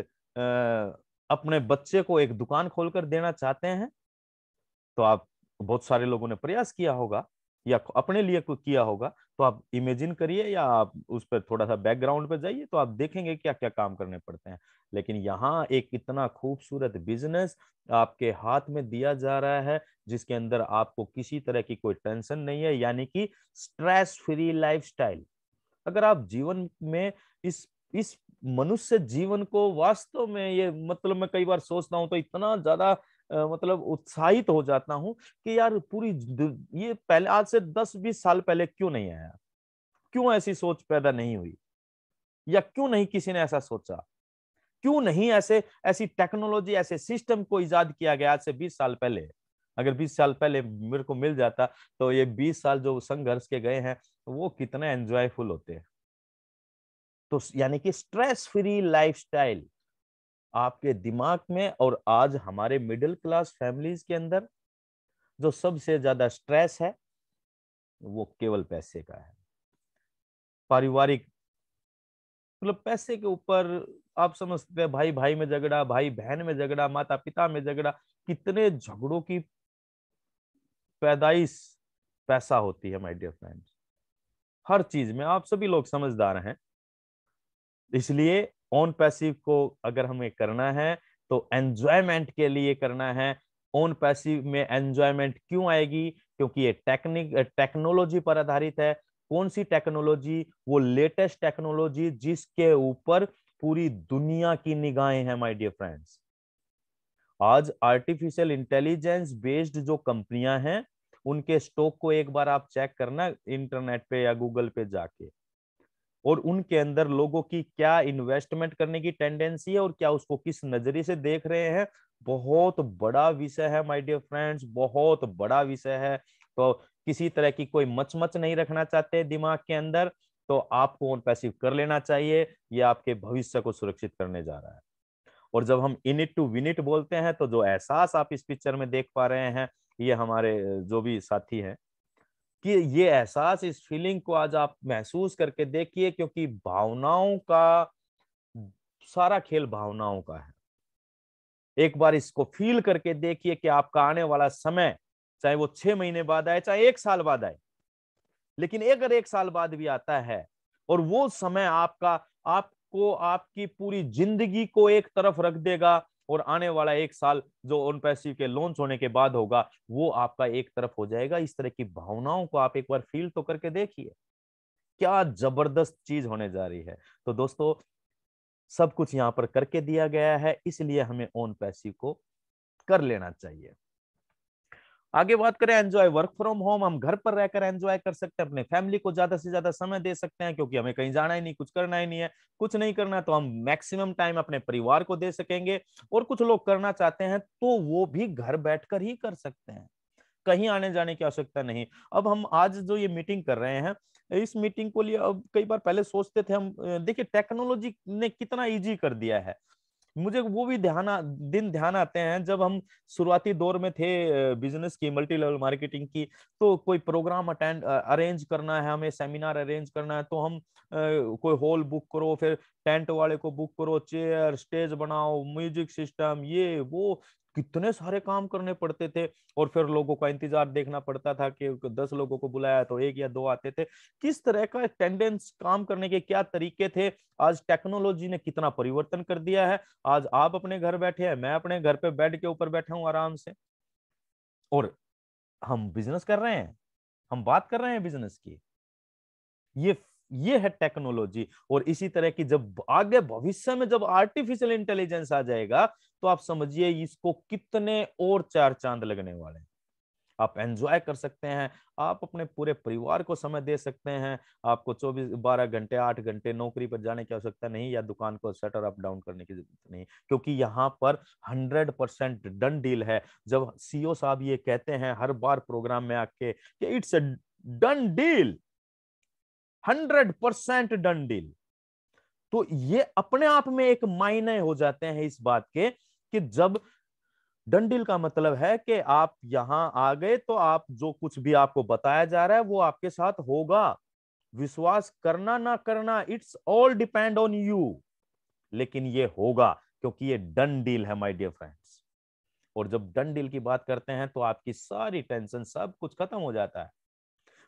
अपने बच्चे को एक दुकान खोलकर देना चाहते हैं, तो आप, बहुत सारे लोगों ने प्रयास किया होगा या अपने लिए कुछ किया होगा, तो आप इमेजिन करिए या आप उस पर थोड़ा सा बैकग्राउंड पे जाइए तो आप देखेंगे क्या क्या काम करने पड़ते हैं। लेकिन यहाँ एक इतना खूबसूरत बिजनेस आपके हाथ में दिया जा रहा है जिसके अंदर आपको किसी तरह की कोई टेंशन नहीं है, यानी कि स्ट्रेस फ्री लाइफस्टाइल। अगर आप जीवन में इस मनुष्य जीवन को वास्तव में, ये मतलब मैं कई बार सोचता हूं तो इतना ज्यादा मतलब उत्साहित हो जाता हूं कि यार ये पहले आज से 10-20 साल पहले क्यों नहीं आया। क्यों ऐसी सोच पैदा नहीं हुई, या क्यों नहीं किसी ने ऐसा सोचा, क्यों नहीं ऐसी टेक्नोलॉजी, ऐसे सिस्टम को इजाद किया गया आज से 20 साल पहले। अगर 20 साल पहले मेरे को मिल जाता तो ये 20 साल जो संघर्ष के गए हैं वो कितने एंजॉयफुल होते हैं। तो यानी कि स्ट्रेस फ्री लाइफस्टाइल आपके दिमाग में, और आज हमारे मिडिल क्लास फैमिलीज के अंदर जो सबसे ज्यादा स्ट्रेस है वो केवल पैसे का है। पारिवारिक मतलब पैसे के ऊपर आप समझते हैं, भाई भाई में झगड़ा, भाई बहन में झगड़ा, माता पिता में झगड़ा, कितने झगड़ों की पैदाइश पैसा होती है माय डियर फ्रेंड्स। हर चीज में आप सभी लोग समझदार हैं, इसलिए ऑन पैसिव को अगर हमें करना है तो एंजॉयमेंट के लिए करना है। ऑन पैसिव में एंजॉयमेंट क्यों आएगी? क्योंकि ये टेक्नोलॉजी पर आधारित है। कौन सी टेक्नोलॉजी? वो लेटेस्ट टेक्नोलॉजी जिसके ऊपर पूरी दुनिया की निगाहें हैं माय डियर फ्रेंड्स। आज आर्टिफिशियल इंटेलिजेंस बेस्ड जो कंपनियां हैं उनके स्टॉक को एक बार आप चेक करना इंटरनेट पे या गूगल पे जाके, और उनके अंदर लोगों की क्या इन्वेस्टमेंट करने की टेंडेंसी है और क्या उसको किस नजरिए से देख रहे हैं। बहुत बड़ा विषय है माय डियर फ्रेंड्स, बहुत बड़ा विषय है। तो किसी तरह की कोई मच नहीं रखना चाहते दिमाग के अंदर तो आपको ऑन पैसिव कर लेना चाहिए। ये आपके भविष्य को सुरक्षित करने जा रहा है। और जब हम in it to win it बोलते हैं तो जो एहसास आप इस पिक्चर में देख पा रहे हैं, ये हमारे जो भी साथी हैं, कि ये एहसास, इस फीलिंग को आज आप महसूस करके देखिए, क्योंकि भावनाओं का सारा खेल भावनाओं का है। एक बार इसको फील करके देखिए कि आपका आने वाला समय, चाहे वो 6 महीने बाद आए, चाहे 1 साल बाद आए, लेकिन अगर 1 साल बाद भी आता है और वो समय आपको आपकी पूरी जिंदगी को एक तरफ रख देगा, और आने वाला 1 साल जो ऑन पैसिव के लॉन्च होने के बाद होगा वो आपका एक तरफ हो जाएगा। इस तरह की भावनाओं को आप एक बार फील तो करके देखिए, क्या जबरदस्त चीज होने जा रही है। तो दोस्तों, सब कुछ यहाँ पर करके दिया गया है, इसलिए हमें ऑन पैसिव को कर लेना चाहिए। आगे बात करें एंजॉय वर्क फ्रॉम होम, हम घर पर रहकर एंजॉय कर सकते हैं, अपने फैमिली को ज्यादा से ज्यादा समय दे सकते हैं, क्योंकि हमें कहीं जाना ही नहीं, कुछ करना ही नहीं है। कुछ नहीं करना तो हम मैक्सिमम टाइम अपने परिवार को दे सकेंगे। और कुछ लोग करना चाहते हैं तो वो भी घर बैठकर ही कर सकते हैं, कहीं आने जाने की आवश्यकता नहीं। अब हम आज जो ये मीटिंग कर रहे हैं, इस मीटिंग को लिए अब कई बार पहले सोचते थे हम, देखिए टेक्नोलॉजी ने कितना इजी कर दिया है। मुझे वो भी ध्यान आते हैं जब हम शुरुआती दौर में थे बिजनेस की, मल्टी लेवल मार्केटिंग की। तो कोई प्रोग्राम अरेंज करना है, हमें सेमिनार अरेंज करना है, तो हम कोई हॉल बुक करो, फिर टेंट वाले को बुक करो, चेयर स्टेज बनाओ, म्यूजिक सिस्टम, ये वो कितने सारे काम करने पड़ते थे। और फिर लोगों का इंतजार देखना पड़ता था कि 10 लोगों को बुलाया तो 1 या 2 आते थे। किस तरह का टेंडेंस, काम करने के क्या तरीके थे। आज टेक्नोलॉजी ने कितना परिवर्तन कर दिया है। आज आप अपने घर बैठे हैं, मैं अपने घर पे बेड के ऊपर बैठा हूं आराम से, और हम बिजनेस कर रहे हैं, हम बात कर रहे हैं बिजनेस की। ये ये है टेक्नोलॉजी। और इसी तरह की जब आगे भविष्य में जब आर्टिफिशियल इंटेलिजेंस आ जाएगा तो आप समझिए इसको कितने और 4 चांद लगने वाले हैं। आप एंजॉय कर सकते हैं, आप अपने पूरे परिवार को समय दे सकते हैं। आपको 12 घंटे 8 घंटे नौकरी पर जाने की आवश्यकता नहीं, या दुकान को शटर अप डाउन करने की जरूरत नहीं, क्योंकि यहाँ पर 100% डन डील है। जब सीईओ साहब ये कहते हैं हर बार प्रोग्राम में आके कि it's a done deal, 100% done deal, तो ये अपने आप में एक मायने हो जाते हैं इस बात के कि जब डन डील का मतलब है कि आप यहां आ गए तो आप जो कुछ भी आपको बताया जा रहा है वो आपके साथ होगा। विश्वास करना ना करना, it's all depend on you, लेकिन ये होगा क्योंकि ये डन डील है माय डियर फ्रेंड्स। और जब डन डील की बात करते हैं तो आपकी सारी टेंशन, सब कुछ खत्म हो जाता है।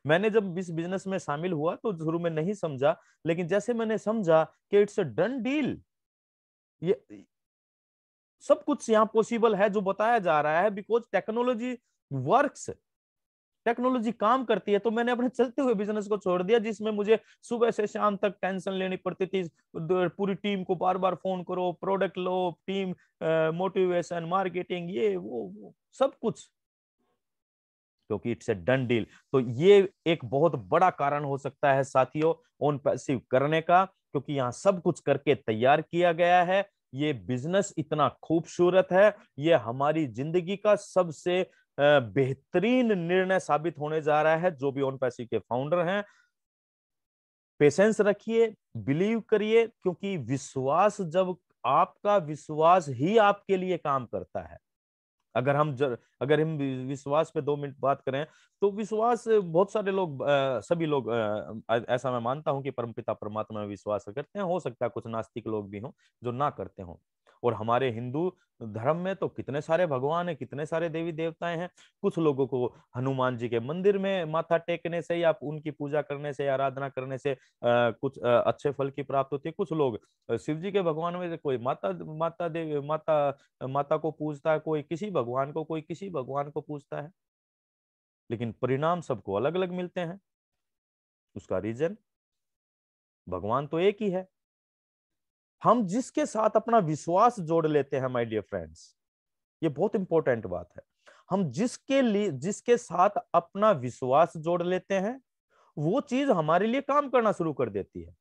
मैंने जब इस बिजनेस में शामिल हुआ तो शुरू में नहीं समझा, लेकिन जैसे मैंने समझा कि इट्स अ डन डील, ये सब कुछ यहाँ पॉसिबल है जो बताया जा रहा है, बिकॉज टेक्नोलॉजी वर्क्स, टेक्नोलॉजी काम करती है। तो मैंने अपने चलते हुए बिजनेस को छोड़ दिया, जिसमें मुझे सुबह से शाम तक टेंशन लेनी पड़ती थी। पूरी टीम को बार बार फोन करो, प्रोडक्ट लो, टीम मोटिवेशन, मार्केटिंग, ये वो सब कुछ। क्योंकि इट्स ए डन डील। तो ये एक बहुत बड़ा कारण हो सकता है साथियों ऑन पैसिव करने का, क्योंकि यहाँ सब कुछ करके तैयार किया गया है। ये बिजनेस इतना खूबसूरत है, ये हमारी जिंदगी का सबसे बेहतरीन निर्णय साबित होने जा रहा है। जो भी ऑन पैसिव के फाउंडर हैं, पेशेंस रखिए, बिलीव करिए, क्योंकि विश्वास, जब आपका विश्वास ही आपके लिए काम करता है। अगर हम विश्वास पे 2 मिनट बात करें, तो विश्वास बहुत सारे लोग, सभी लोग, ऐसा मैं मानता हूं कि परमपिता परमात्मा में विश्वास करते हैं। हो सकता है कुछ नास्तिक लोग भी हों जो ना करते हों। और हमारे हिंदू धर्म में तो कितने सारे भगवान हैं, कितने सारे देवी देवताएं हैं। कुछ लोगों को हनुमान जी के मंदिर में माथा टेकने से या उनकी पूजा करने से, आराधना करने से कुछ अच्छे फल की प्राप्ति होती है। कुछ लोग शिव जी के भगवान में से कोई माता को पूजता है, कोई किसी भगवान को, कोई किसी भगवान को पूजता है, लेकिन परिणाम सबको अलग अलग मिलते हैं। उसका रीजन, भगवान तो एक ही है। हम जिसके साथ अपना विश्वास जोड़ लेते हैं माय डियर फ्रेंड्स, ये बहुत इंपॉर्टेंट बात है। हम जिसके साथ अपना विश्वास जोड़ लेते हैं, वो चीज हमारे लिए काम करना शुरू कर देती है।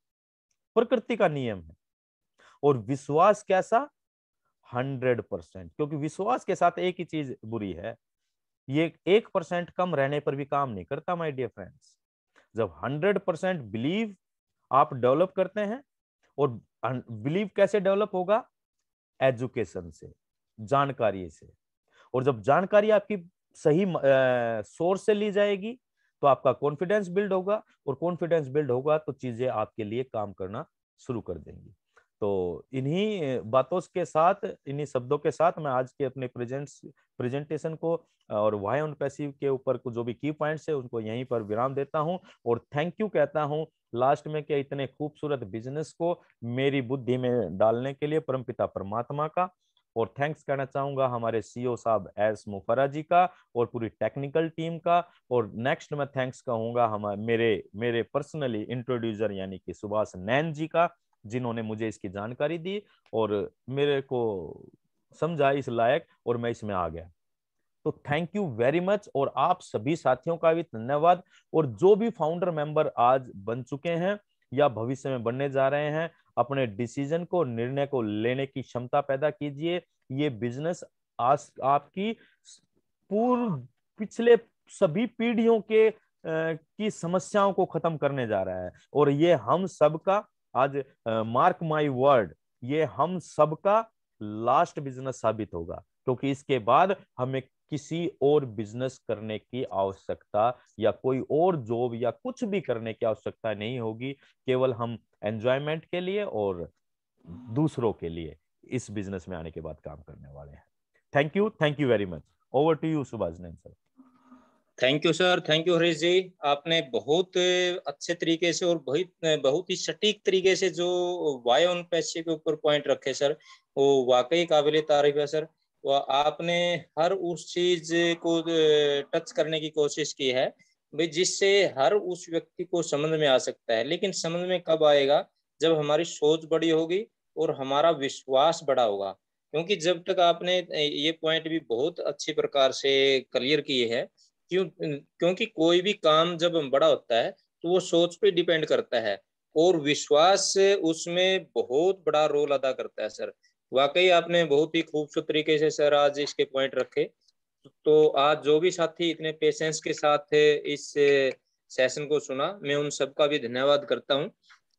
प्रकृति का नियम है। और विश्वास कैसा? 100%। क्योंकि विश्वास के साथ एक ही चीज बुरी है, ये 1% कम रहने पर भी काम नहीं करता माय डियर फ्रेंड्स। जब 100% बिलीव आप डेवलप करते हैं, और बिलीव कैसे डेवलप होगा? एजुकेशन से, जानकारी से। और जब जानकारी आपकी सही सोर्स से ली जाएगी, तो आपका कॉन्फिडेंस बिल्ड होगा, और कॉन्फिडेंस बिल्ड होगा तो चीजें आपके लिए काम करना शुरू कर देंगी। तो इन्हीं बातों के साथ, इन्हीं शब्दों के साथ मैं आज के अपने प्रेजेंटेशन को और वाई ऑन पैसिव के ऊपर जो भी की पॉइंट्स है उनको यहीं पर विराम देता हूं। और थैंक यू कहता हूं लास्ट में कि इतने खूबसूरत बिजनेस को मेरी बुद्धि में डालने के लिए परमपिता परमात्मा का। और थैंक्स कहना चाहूंगा हमारे सीईओ साहब एस मुफर्रा जी का, और पूरी टेक्निकल टीम का। और नेक्स्ट मैं थैंक्स कहूंगा मेरे पर्सनली इंट्रोड्यूसर यानी कि सुभाष नैन जी का, जिन्होंने मुझे इसकी जानकारी दी और मेरे को समझा इस लायक, और मैं इसमें आ गया। तो थैंक यू वेरी मच, और आप सभी साथियों का भी धन्यवाद। और जो भी फाउंडर मेंबर आज बन चुके हैं या भविष्य में बनने जा रहे हैं, अपने डिसीजन को, निर्णय को लेने की क्षमता पैदा कीजिए। ये बिजनेस आज आपकी पूर्व पिछले सभी पीढ़ियों के की समस्याओं को खत्म करने जा रहा है। और ये हम सबका, आज मार्क माय वर्ड, ये हम सबका लास्ट बिजनेस साबित होगा, क्योंकि इसके बाद हमें किसी और बिजनेस करने की आवश्यकता या कोई और जॉब या कुछ भी करने की आवश्यकता नहीं होगी। केवल हम एंजॉयमेंट के लिए और दूसरों के लिए इस बिजनेस में आने के बाद काम करने वाले हैं। Thank you very much. Over to you Subhash Nain sir. Thank you sir, thank you Harish ji. आपने बहुत अच्छे तरीके से और बहुत ही सटीक तरीके से जो वाई ऑन पैसिव के ऊपर पॉइंट रखे सर, वो वाकई काबिले तारीफ है सर। वो आपने हर उस चीज को टच करने की कोशिश की है भाई, जिससे हर उस व्यक्ति को समझ में आ सकता है। लेकिन समझ में कब आएगा? जब हमारी सोच बड़ी होगी और हमारा विश्वास बड़ा होगा। क्योंकि जब तक आपने ये पॉइंट भी बहुत अच्छी प्रकार से क्लियर किए है, क्योंकि कोई भी काम जब बड़ा होता है तो वो सोच पे डिपेंड करता है, और विश्वास उसमें बहुत बड़ा रोल अदा करता है सर। वाकई आपने बहुत ही खूबसूरत तरीके से सर आज इसके पॉइंट रखे। तो आज जो भी साथी इतने पेशेंस के साथ इस सेशन को सुना, मैं उन सबका भी धन्यवाद करता हूँ।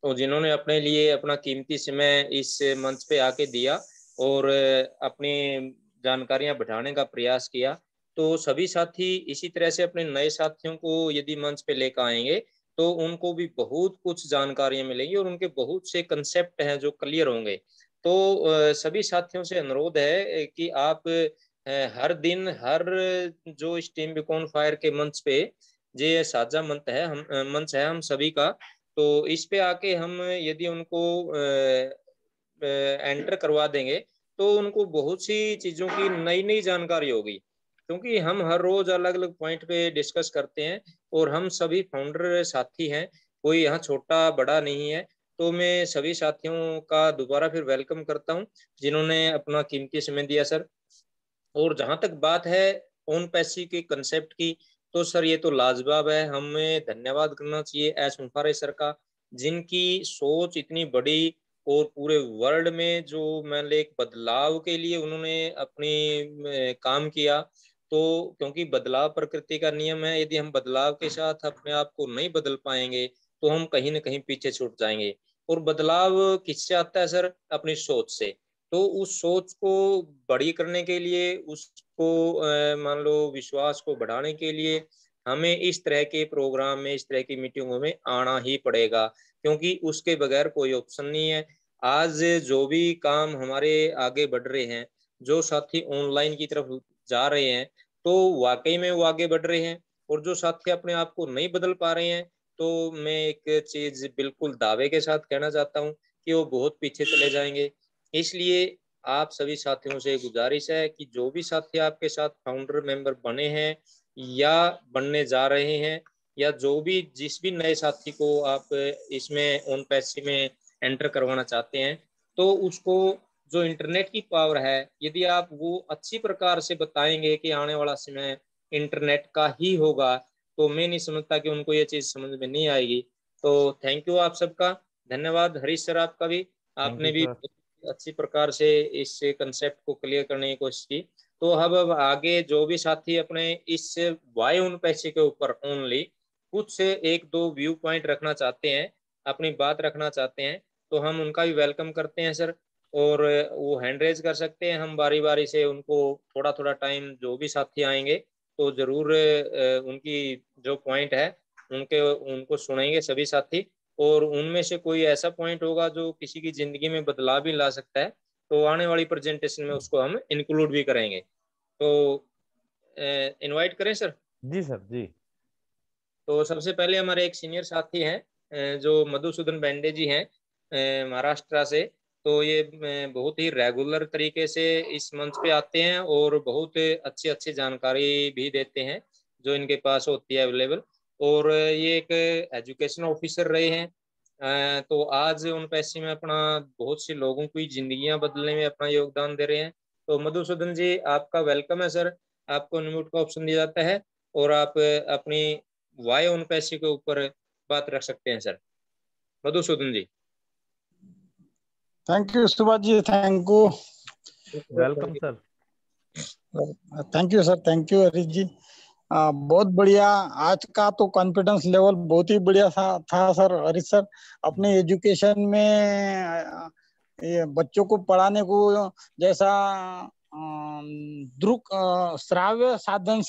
और जिन्होंने अपने लिए अपना कीमती समय इस मंच पे आके दिया और अपनी जानकारियां बढ़ाने का प्रयास किया, तो सभी साथी इसी तरह से अपने नए साथियों को यदि मंच पे लेकर आएंगे तो उनको भी बहुत कुछ जानकारियां मिलेंगी और उनके बहुत से कंसेप्ट हैं जो क्लियर होंगे। तो सभी साथियों से अनुरोध है कि आप हर दिन, हर जो इस टीम बिकॉन फायर के मंच पे ये साझा मंच है हम सभी का, तो इस पे आके हम यदि उनको एंटर करवा देंगे तो उनको बहुत सी चीजों की नई नई जानकारी होगी। क्योंकि हम हर रोज अलग अलग पॉइंट पे डिस्कस करते हैं और हम सभी फाउंडर साथी हैं, कोई यहाँ छोटा बड़ा नहीं है। तो मैं सभी साथियों का दोबारा फिर वेलकम करता हूँ जिन्होंने अपना कीमती समय दिया सर। और जहां तक बात है ओन पैसिव के कंसेप्ट की, तो सर ये तो लाजवाब है, हमें धन्यवाद करना चाहिए एस मुनफारे सर का, जिनकी सोच इतनी बड़ी और पूरे वर्ल्ड में जो मतलब एक बदलाव के लिए उन्होंने अपनी काम किया। तो क्योंकि बदलाव प्रकृति का नियम है, यदि हम बदलाव के साथ अपने आप को नहीं बदल पाएंगे तो हम कहीं ना कहीं पीछे छूट जाएंगे। और बदलाव किससे आता है सर? अपनी सोच से। तो उस सोच को बड़ी करने के लिए, उसको मान लो विश्वास को बढ़ाने के लिए हमें इस तरह के प्रोग्राम में, इस तरह की मीटिंगों में आना ही पड़ेगा, क्योंकि उसके बगैर कोई ऑप्शन नहीं है। आज जो भी काम हमारे आगे बढ़ रहे हैं, जो साथी ऑनलाइन की तरफ जा रहे हैं, तो वाकई में वो आगे बढ़ रहे हैं। और जो साथी अपने आप को नहीं बदल पा रहे हैं, तो मैं एक चीज बिल्कुल दावे के साथ कहना चाहता हूँ कि वो बहुत पीछे चले जाएंगे। इसलिए आप सभी साथियों से गुजारिश है कि जो भी साथी आपके साथ फाउंडर मेंबर बने हैं या बनने जा रहे हैं, या जो भी जिस भी नए साथी को आप इसमें ऑन पैसिव में एंटर करवाना चाहते हैं, तो उसको जो इंटरनेट की पावर है, यदि आप वो अच्छी प्रकार से बताएंगे कि आने वाला समय इंटरनेट का ही होगा, तो मैं नहीं समझता कि उनको ये चीज समझ में नहीं आएगी। तो थैंक यू आप सबका, धन्यवाद हरीश सर आपका भी, थैंक यू आपने भी सर। अच्छी प्रकार से इस कंसेप्ट को क्लियर करने की कोशिश की। तो अब आगे जो भी साथी अपने इस वाई उन पैसे के ऊपर ओनली कुछ एक दो व्यू पॉइंट रखना चाहते हैं, अपनी बात रखना चाहते हैं, तो हम उनका भी वेलकम करते हैं सर। और वो हैंड रेज कर सकते हैं, हम बारी बारी से उनको थोड़ा थोड़ा टाइम, जो भी साथी आएंगे तो जरूर उनकी जो पॉइंट है उनके उनको सुनेंगे सभी साथी। और उनमें से कोई ऐसा पॉइंट होगा जो किसी की जिंदगी में बदलाव भी ला सकता है, तो आने वाली प्रेजेंटेशन में उसको हम इंक्लूड भी करेंगे। तो इनवाइट करें सर। जी सर जी। तो सबसे पहले हमारे एक सीनियर साथी हैं, जो मधुसूदन बेंडे जी हैं, महाराष्ट्र से। तो ये बहुत ही रेगुलर तरीके से इस मंच पे आते हैं और बहुत अच्छी अच्छी जानकारी भी देते हैं जो इनके पास होती है अवेलेबल। और ये एक एजुकेशन ऑफिसर रहे हैं। तो आज उन पैसे में अपना बहुत सी लोगों की जिंदगियां बदलने में अपना योगदान दे रहे हैं। तो मधुसूदन जी आपका वेलकम है सर, आपको अनम्यूट का ऑप्शन दिया जाता है और आप अपनी वाई उन पैसे के ऊपर बात रख सकते हैं sir. Madhusudan ji. Thank you Subhash ji, thank you. Welcome sir. Thank you sir, thank you Harish ji. बहुत बढ़िया। आज का तो कॉन्फिडेंस लेवल बहुत ही बढ़िया था सर हरीश सर। अपने एजुकेशन में ये बच्चों को पढ़ाने को जैसा दृक श्राव्य साधन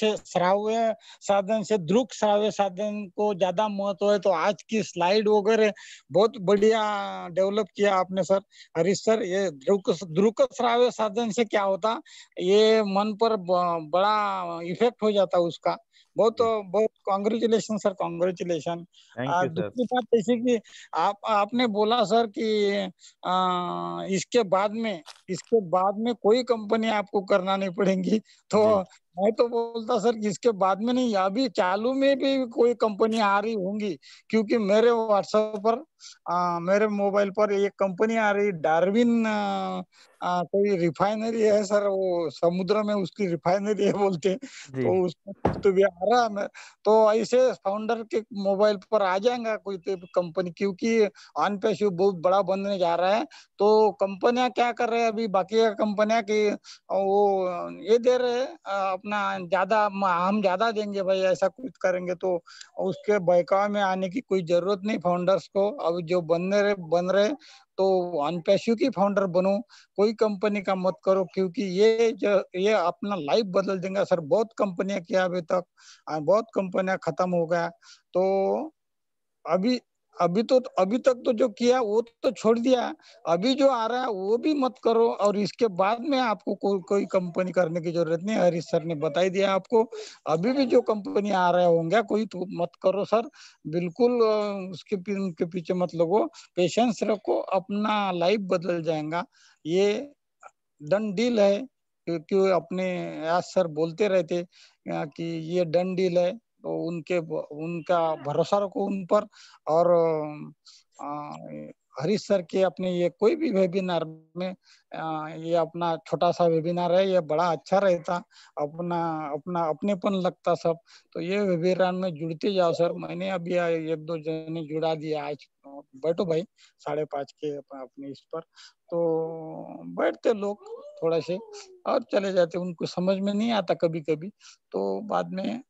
से दृक श्राव्य साधन को ज्यादा महत्व है, तो आज की स्लाइड वगैरह बहुत बढ़िया डेवलप किया आपने सर हरीश सर। ये दृक श्राव्य साधन से क्या होता, ये मन पर बड़ा इफेक्ट हो जाता उसका। बहुत बहुत congratulation sir, congratulation. Thank you sir. दूसरी बात ऐसी कि आपने बोला सर कि इसके बाद में कोई कंपनी आपको करना नहीं पड़ेगी, तो मैं तो बोलता सर कि इसके बाद में नहीं, अभी चालू में भी कोई कंपनी आ रही होंगी, क्योंकि मेरे व्हाट्सएप पर मेरे मोबाइल पर एक कंपनी आ रही, डार्विन कोई रिफाइनरी है सर, वो समुद्र में उसकी रिफाइनरी है बोलते, तो उसमें कुछ तो भी आ रहा है। तो ऐसे फाउंडर के मोबाइल पर आ जाएगा कोई तो कंपनी, क्योंकि ऑन पैसिव बहुत बड़ा बनने जा रहा है। तो कंपनियां क्या कर रहे हैं अभी, बाकी कंपनियां की वो ये दे रहे हैं अपना ज्यादा, हम ज्यादा देंगे भाई, ऐसा कुछ करेंगे, तो उसके बहकावे में आने की कोई जरूरत नहीं फाउंडर्स को। अब जो बन रहे तो अनपैसिव की फाउंडर बनो, कोई कंपनी का मत करो, क्योंकि ये अपना लाइफ बदल देंगे सर। बहुत कंपनियां किया अभी तक, बहुत कंपनियां खत्म हो गया। तो अभी अभी तक तो जो किया वो तो छोड़ दिया, अभी जो आ रहा है वो भी मत करो, और इसके बाद में आपको कोई कंपनी करने की जरूरत नहीं। हरीश सर ने बता ही दिया आपको। अभी भी जो कंपनी आ रहे होंगे कोई तो मत करो सर, बिल्कुल उसके पीछे मत लगो, पेशेंस रखो, अपना लाइफ बदल जाएगा। ये डन डील है, क्योंकि अपने आज सर बोलते रहते कि ये डन डील है, तो उनका भरोसा रखो उन पर। और हरीश सर के अपने ये कोई भी वेबिनार में ये अपना छोटा सा वेबिनार है, ये बड़ा अच्छा रहता, अपना अपना अपनेपन लगता सब। तो ये वेबिनार में जुड़ते जाओ सर। मैंने अभी 1-2 जने जुड़ा दिया। आज बैठो भाई 5:30 के अपने इस पर, तो बैठते लोग थोड़ा से और चले जाते, उनको समझ में नहीं आता कभी कभी, तो बाद में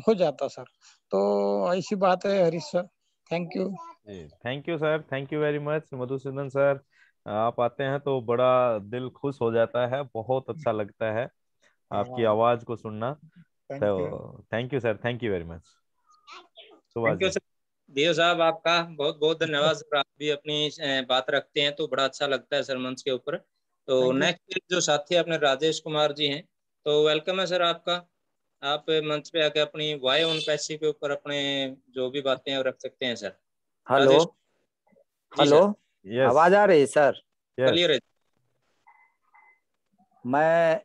हो जाता सर। तो ऐसी बात है Harish sir. Thank you. Thank you sir, thank you very much Madhusudan sir. आप आते हैं तो बड़ा दिल खुश हो जाता है, बहुत अच्छा लगता है आपकी आवाज को सुनना। Thank you. तो thank you sir, thank you very much. Subhash thank you ji. Sir. Dev साहब आपका बहुत बहुत धन्यवाद सर। आप भी अपनी बात रखते हैं तो बड़ा अच्छा लगता है सर मंच के ऊपर। तो थैंक यू। नेक्स्ट जो साथी अपने राजेश कुमार जी हैं, तो वेलकम है सर आपका। आप मंच पे आके अपनी वाई ऑन पैसिव के ऊपर अपने जो भी बातें हैं वो रख सकते हैं sir. Hello. Rajesh ji hello. Sir. Yes. आवाज आ रही है सर? यस। क्लियर है। मैं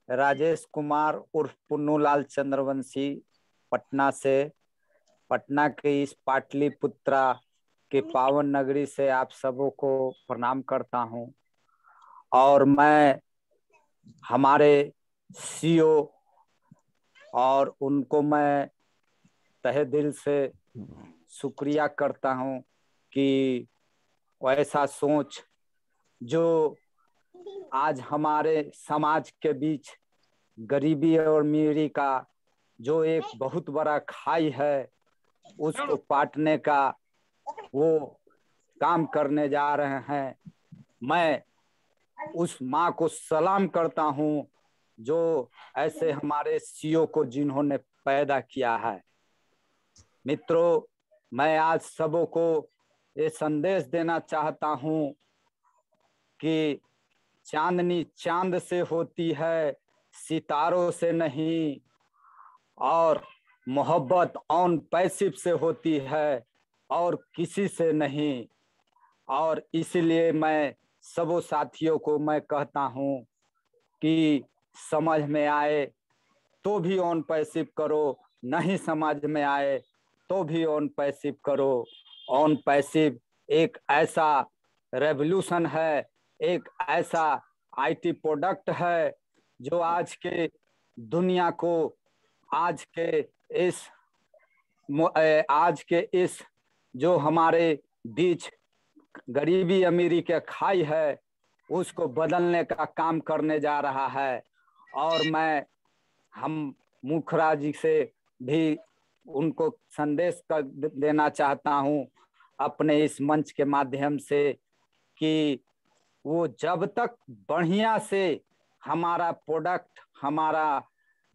राजेश कुमार उर्फ पुन्नूलाल चंद्रवंशी, पटना से, पटना के इस पाटलिपुत्रा के पावन नगरी से आप सबों को प्रणाम करता हूं। और मैं हमारे सीईओ और उनको मैं तहे दिल से शुक्रिया करता हूं कि ऐसा सोच जो आज हमारे समाज के बीच गरीबी और अमीरी का जो एक बहुत बड़ा खाई है, उसको पाटने का वो काम करने जा रहे हैं। मैं उस माँ को सलाम करता हूँ जो ऐसे हमारे सीईओ को जिन्होंने पैदा किया है। मित्रों, मैं आज सबों को ये संदेश देना चाहता हूँ कि चांदनी चांद से होती है, सितारों से नहीं, और मोहब्बत ऑन पैसिव से होती है और किसी से नहीं। और इसलिए मैं सबों साथियों को मैं कहता हूँ कि समझ में आए तो भी ऑन पैसिव करो, नहीं समझ में आए तो भी ऑन पैसिव करो। ऑन पैसिव एक ऐसा रेवोल्यूशन है, एक ऐसा आईटी प्रोडक्ट है जो आज के दुनिया को आज के इस जो हमारे बीच गरीबी अमीरी के खाई है उसको बदलने का काम करने जा रहा है। और मैं हम मुखरा जी से भी उनको संदेश कर देना चाहता हूँ अपने इस मंच के माध्यम से कि वो जब तक बढ़िया से हमारा प्रोडक्ट, हमारा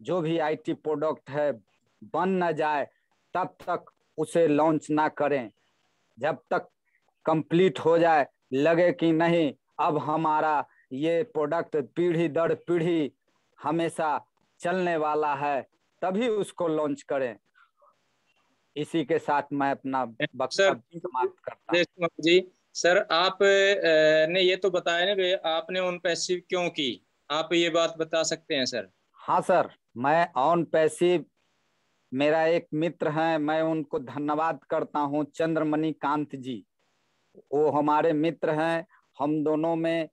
जो भी आईटी प्रोडक्ट है बन न जाए तब तक उसे लॉन्च ना करें। जब तक कंप्लीट हो जाए, लगे कि नहीं अब हमारा ये प्रोडक्ट पीढ़ी दर पीढ़ी हमेशा चलने वाला है, तभी उसको लॉन्च करें। इसी के साथ मैं अपना सर वक्तव्य समाप्त करता हूँ। राजेश कुमार जी, सर आप ने ये तो बताया ना कि आपने ऑन पैसिव क्यों की, आप ये बात बता सकते हैं सर? हाँ सर, मैं ऑन पैसिव, मेरा एक मित्र हैं, मैं उनको धन्यवाद करता हूँ, चंद्रमणि कांत जी। वो हमारे मित्र हैं, हम दोनों में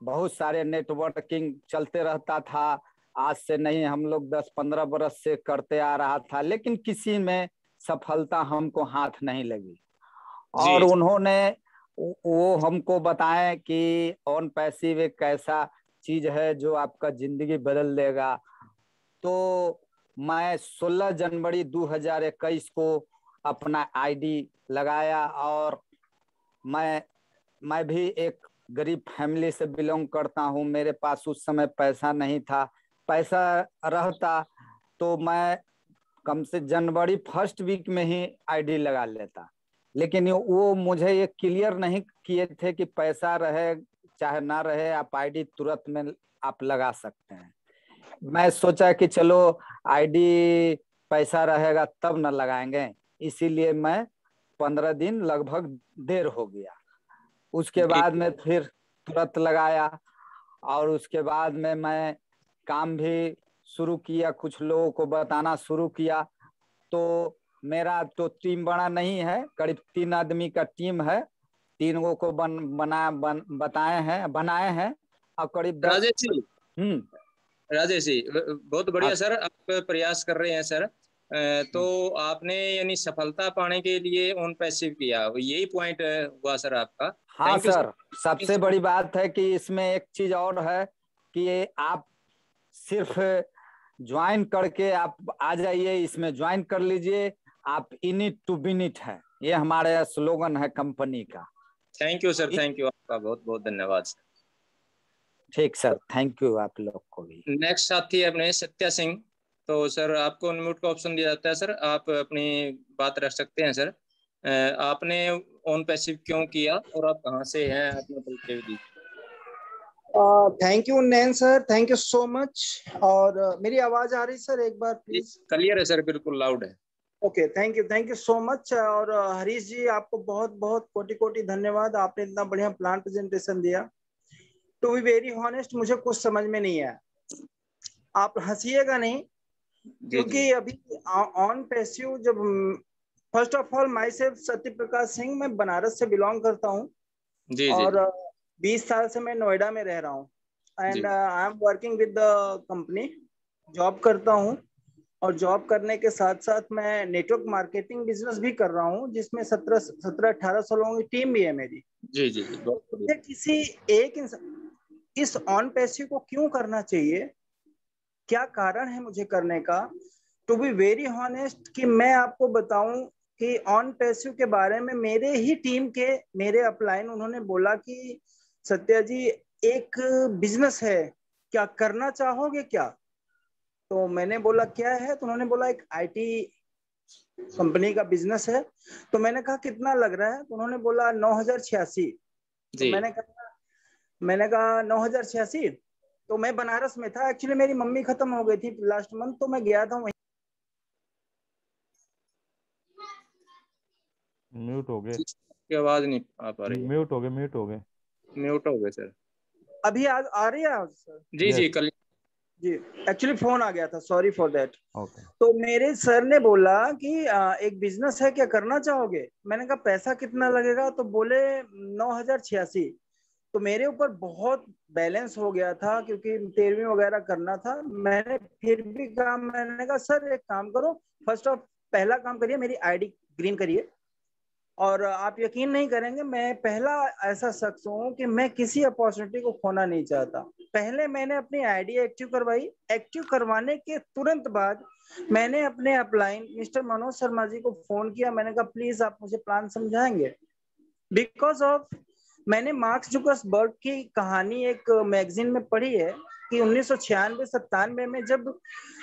बहुत सारे नेटवर्किंग चलते रहता था। आज से नहीं, हम लोग 10-15 बरस से करते आ रहा था, लेकिन किसी में सफलता हमको हाथ नहीं लगी। और उन्होंने वो हमको बताएं कि ऑन पैसिव एक ऐसा चीज है जो आपका जिंदगी बदल देगा। तो मैं 16 जनवरी 2021 को अपना आईडी लगाया और मैं भी एक गरीब फैमिली से बिलोंग करता हूँ। मेरे पास उस समय पैसा नहीं था, पैसा रहता तो मैं कम से जनवरी फर्स्ट वीक में ही आईडी लगा लेता, लेकिन वो मुझे ये क्लियर नहीं किए थे कि पैसा रहे चाहे ना रहे आप आईडी तुरंत में आप लगा सकते हैं। मैं सोचा कि चलो आईडी पैसा रहेगा तब न लगाएंगे, इसीलिए मैं 15 दिन लगभग देर हो गया। उसके बाद में फिर तुरंत लगाया और उसके बाद में मैं काम भी शुरू किया, कुछ लोगों को बताना शुरू किया। तो मेरा तो टीम बड़ा नहीं है, करीब 3 आदमी का टीम है, तीनों को बनाए हैं और करीब 10। राजेश जी, राजेश जी बहुत बढ़िया सर, आप प्रयास कर रहे हैं सर। तो आपने यानी सफलता पाने के लिए ऑन पैसिव किया, यही पॉइंट हुआ सर आपका। हाँ सर, सबसे बड़ी बात है कि इसमें एक चीज और है कि आप सिर्फ ज्वाइन करके आप आ जाइए, इसमें ज्वाइन कर लीजिए, आप in it to win it है, ये हमारे स्लोगन है कंपनी का। Thank you sir, thank you, आपका बहुत बहुत धन्यवाद सर। ठीक सर, थैंक यू आप लोग को भी। नेक्स्ट साथी अपने सत्या सिंह, तो सर आपको अनम्यूट का ऑप्शन दिया जाता है सर, आप अपनी बात रख सकते हैं सर। आपने ऑन पैसिव क्यों किया और आप कहाँ से हैं, अपना परिचय दीजिए। Thank you Nain sir, thank you so much. और मेरी आवाज आ रही सर एक बार प्लीज? क्लियर है सर, बिल्कुल लाउड है। Okay, thank you so much. और हरीश जी आपको बहुत बहुत कोटि कोटि धन्यवाद, आपने इतना बढ़िया प्लान प्रेजेंटेशन दिया। टू बी वेरी ऑनेस्ट, मुझे कुछ समझ में नहीं आया। आप हंसिएगा नहीं, क्योंकि अभी ऑन पैसिव जब, first of all my self Satya Prakash Singh, मैं बनारस से बिलोंग करता हूँ और 20 साल से मैं नोएडा में रह रहा हूँ and I am working with the company, job करता हूँ। और जॉब करने के साथ साथ मैं नेटवर्क मार्केटिंग बिजनेस भी कर रहा हूँ, जिसमें 17-18 लोगों की टीम भी है मेरी। जी मुझे किसी एक इस ऑन पैसिव को क्यों करना चाहिए, क्या कारण है मुझे करने का? टू बी वेरी ऑनेस्ट कि मैं आपको बताऊं कि ऑन पैसिव के बारे में मेरे ही टीम के मेरे अपलाइन उन्होंने बोला कि सत्या जी एक बिजनेस है, क्या करना चाहोगे क्या? तो मैंने बोला क्या है? तो उन्होंने बोला एक आईटी कंपनी का बिजनेस है। तो मैंने कहा कितना लग रहा है? तो उन्होंने बोला 9086। तो मैंने कहा 9086। तो मैं बनारस में था, एक्चुअली मेरी मम्मी खत्म हो गई थी लास्ट मंथ, तो मैं गया था वहीं। म्यूट हो गए, आवाज नहीं आ पा रही है। म्यूट हो गए सर। अभी आ रही है सर? जी कल जी, एक्चुअली फोन आ गया था, सॉरी फॉर दैट। ओके। तो मेरे सर ने बोला कि एक बिजनेस है, क्या करना चाहोगे? मैंने कहा पैसा कितना लगेगा? तो बोले 9086। तो मेरे ऊपर बहुत बैलेंस हो गया था क्योंकि 13वीं वगैरह करना था। मैंने फिर भी मैंने कहा सर एक काम करो, पहला काम करिए, मेरी आईडी ग्रीन करिए। और आप यकीन नहीं करेंगे, मैं पहला ऐसा शख्स हूँ कि मैं किसी अपॉर्चुनिटी को खोना नहीं चाहता। पहले मैंने अपनी आईडी एक्टिव करवाई, एक्टिव करवाने के तुरंत बाद मैंने अपने अपलाइन मिस्टर मनोज शर्मा जी को फोन किया। मैंने कहा प्लीज आप मुझे प्लान समझाएंगे, बिकॉज ऑफ मैंने मार्क जुकरबर्ग की कहानी एक मैगजीन में पढ़ी है कि 1996-97 में जब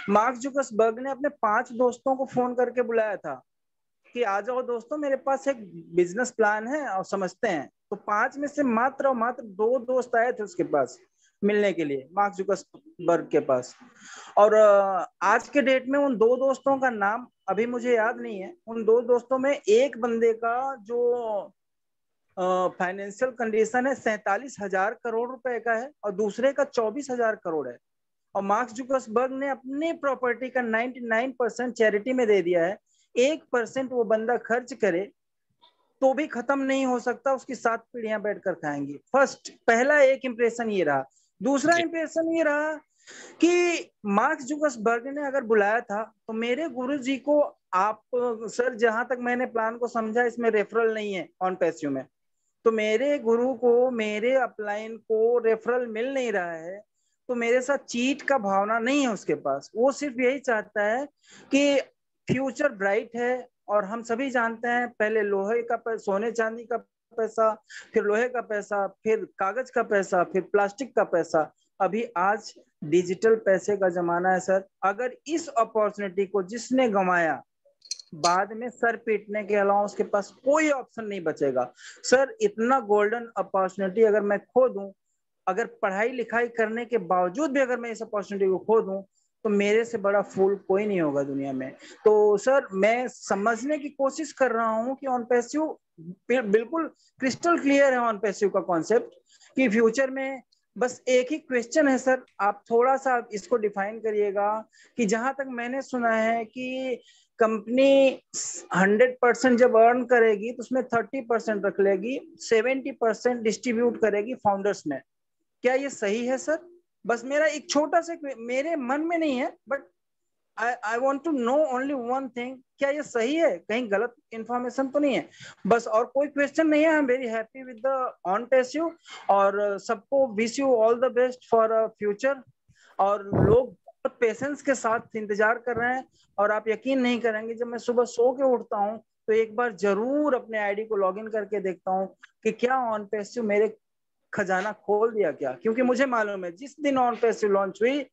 मार्क जुकरबर्ग ने अपने 5 दोस्तों को फोन करके बुलाया था कि आ जाओ दोस्तों, मेरे पास एक बिजनेस प्लान है और समझते हैं, तो 5 में से मात्र 2 दोस्त आए थे उसके पास मिलने के लिए, मार्क जुकरबर्ग के पास। और आज के डेट में उन 2 दोस्तों का नाम अभी मुझे याद नहीं है। उन 2 दोस्तों में एक बंदे का जो फाइनेंशियल कंडीशन है 47,000 करोड़ रुपए का है और दूसरे का 24,000 करोड़ है। और मार्क जुकरबर्ग ने अपने प्रॉपर्टी का 99% चैरिटी में दे दिया है। 1% वो बंदा खर्च करे तो भी खत्म नहीं हो सकता, उसकी 7 पीढ़ियां बैठकर खाएंगी। पहला एक इंप्रेशन ये रहा। दूसरा इंप्रेशन ये रहा कि मार्क जुकरबर्ग ने अगर बुलाया था तो मेरे गुरुजी को, आप सर जहां तक मैंने प्लान को समझा इसमें रेफरल नहीं है ऑन पैसिव में, तो मेरे गुरु को, मेरे अपलाइन को रेफरल मिल नहीं रहा है, तो मेरे साथ चीट का भावना नहीं है उसके पास। वो सिर्फ यही चाहता है कि फ्यूचर ब्राइट है। और हम सभी जानते हैं, पहले लोहे का सोने चांदी का पैसा, फिर लोहे का पैसा, फिर कागज का पैसा, फिर प्लास्टिक का पैसा, अभी आज डिजिटल पैसे का जमाना है सर। अगर इस अपॉर्चुनिटी को जिसने गंवाया, बाद में सर पीटने के अलावा उसके पास कोई ऑप्शन नहीं बचेगा। सर इतना गोल्डन अपॉर्चुनिटी अगर मैं खो दूं, अगर पढ़ाई लिखाई करने के बावजूद भी अगर मैं इस अपॉर्चुनिटी को खो दूं, तो मेरे से बड़ा फूल कोई नहीं होगा दुनिया में। तो सर मैं समझने की कोशिश कर रहा हूं कि ऑन पैसिव बिल्कुल क्रिस्टल क्लियर है, ऑन पैसिव का कॉन्सेप्ट कि फ्यूचर में बस एक ही क्वेश्चन है सर, आप थोड़ा सा इसको डिफाइन करिएगा कि जहां तक मैंने सुना है कि कंपनी 100% जब अर्न करेगी तो उसमें 30% रख लेगी, 70% डिस्ट्रीब्यूट करेगी फाउंडर्स में। क्या ये सही है सर? बस मेरा एक छोटा सा, मेरे मन में नहीं है, but I want to know only one thing, क्या ये सही है? कहीं गलत इंफॉर्मेशन तो नहीं है? बस, और कोई क्वेश्चन नहीं है। I am very happy with the on passive, और सबको wish you all the best for future. और लोग बहुत पेशेंस के साथ इंतजार कर रहे हैं, और आप यकीन नहीं करेंगे, जब मैं सुबह सो के उठता हूँ तो एक बार जरूर अपने आईडी को लॉगिन करके देखता हूँ कि क्या ऑन पैसिव मेरे खजाना खोल दिया क्या, क्योंकि मुझे मालूम है जिस दिन ऑन पैसिव लॉन्च हुई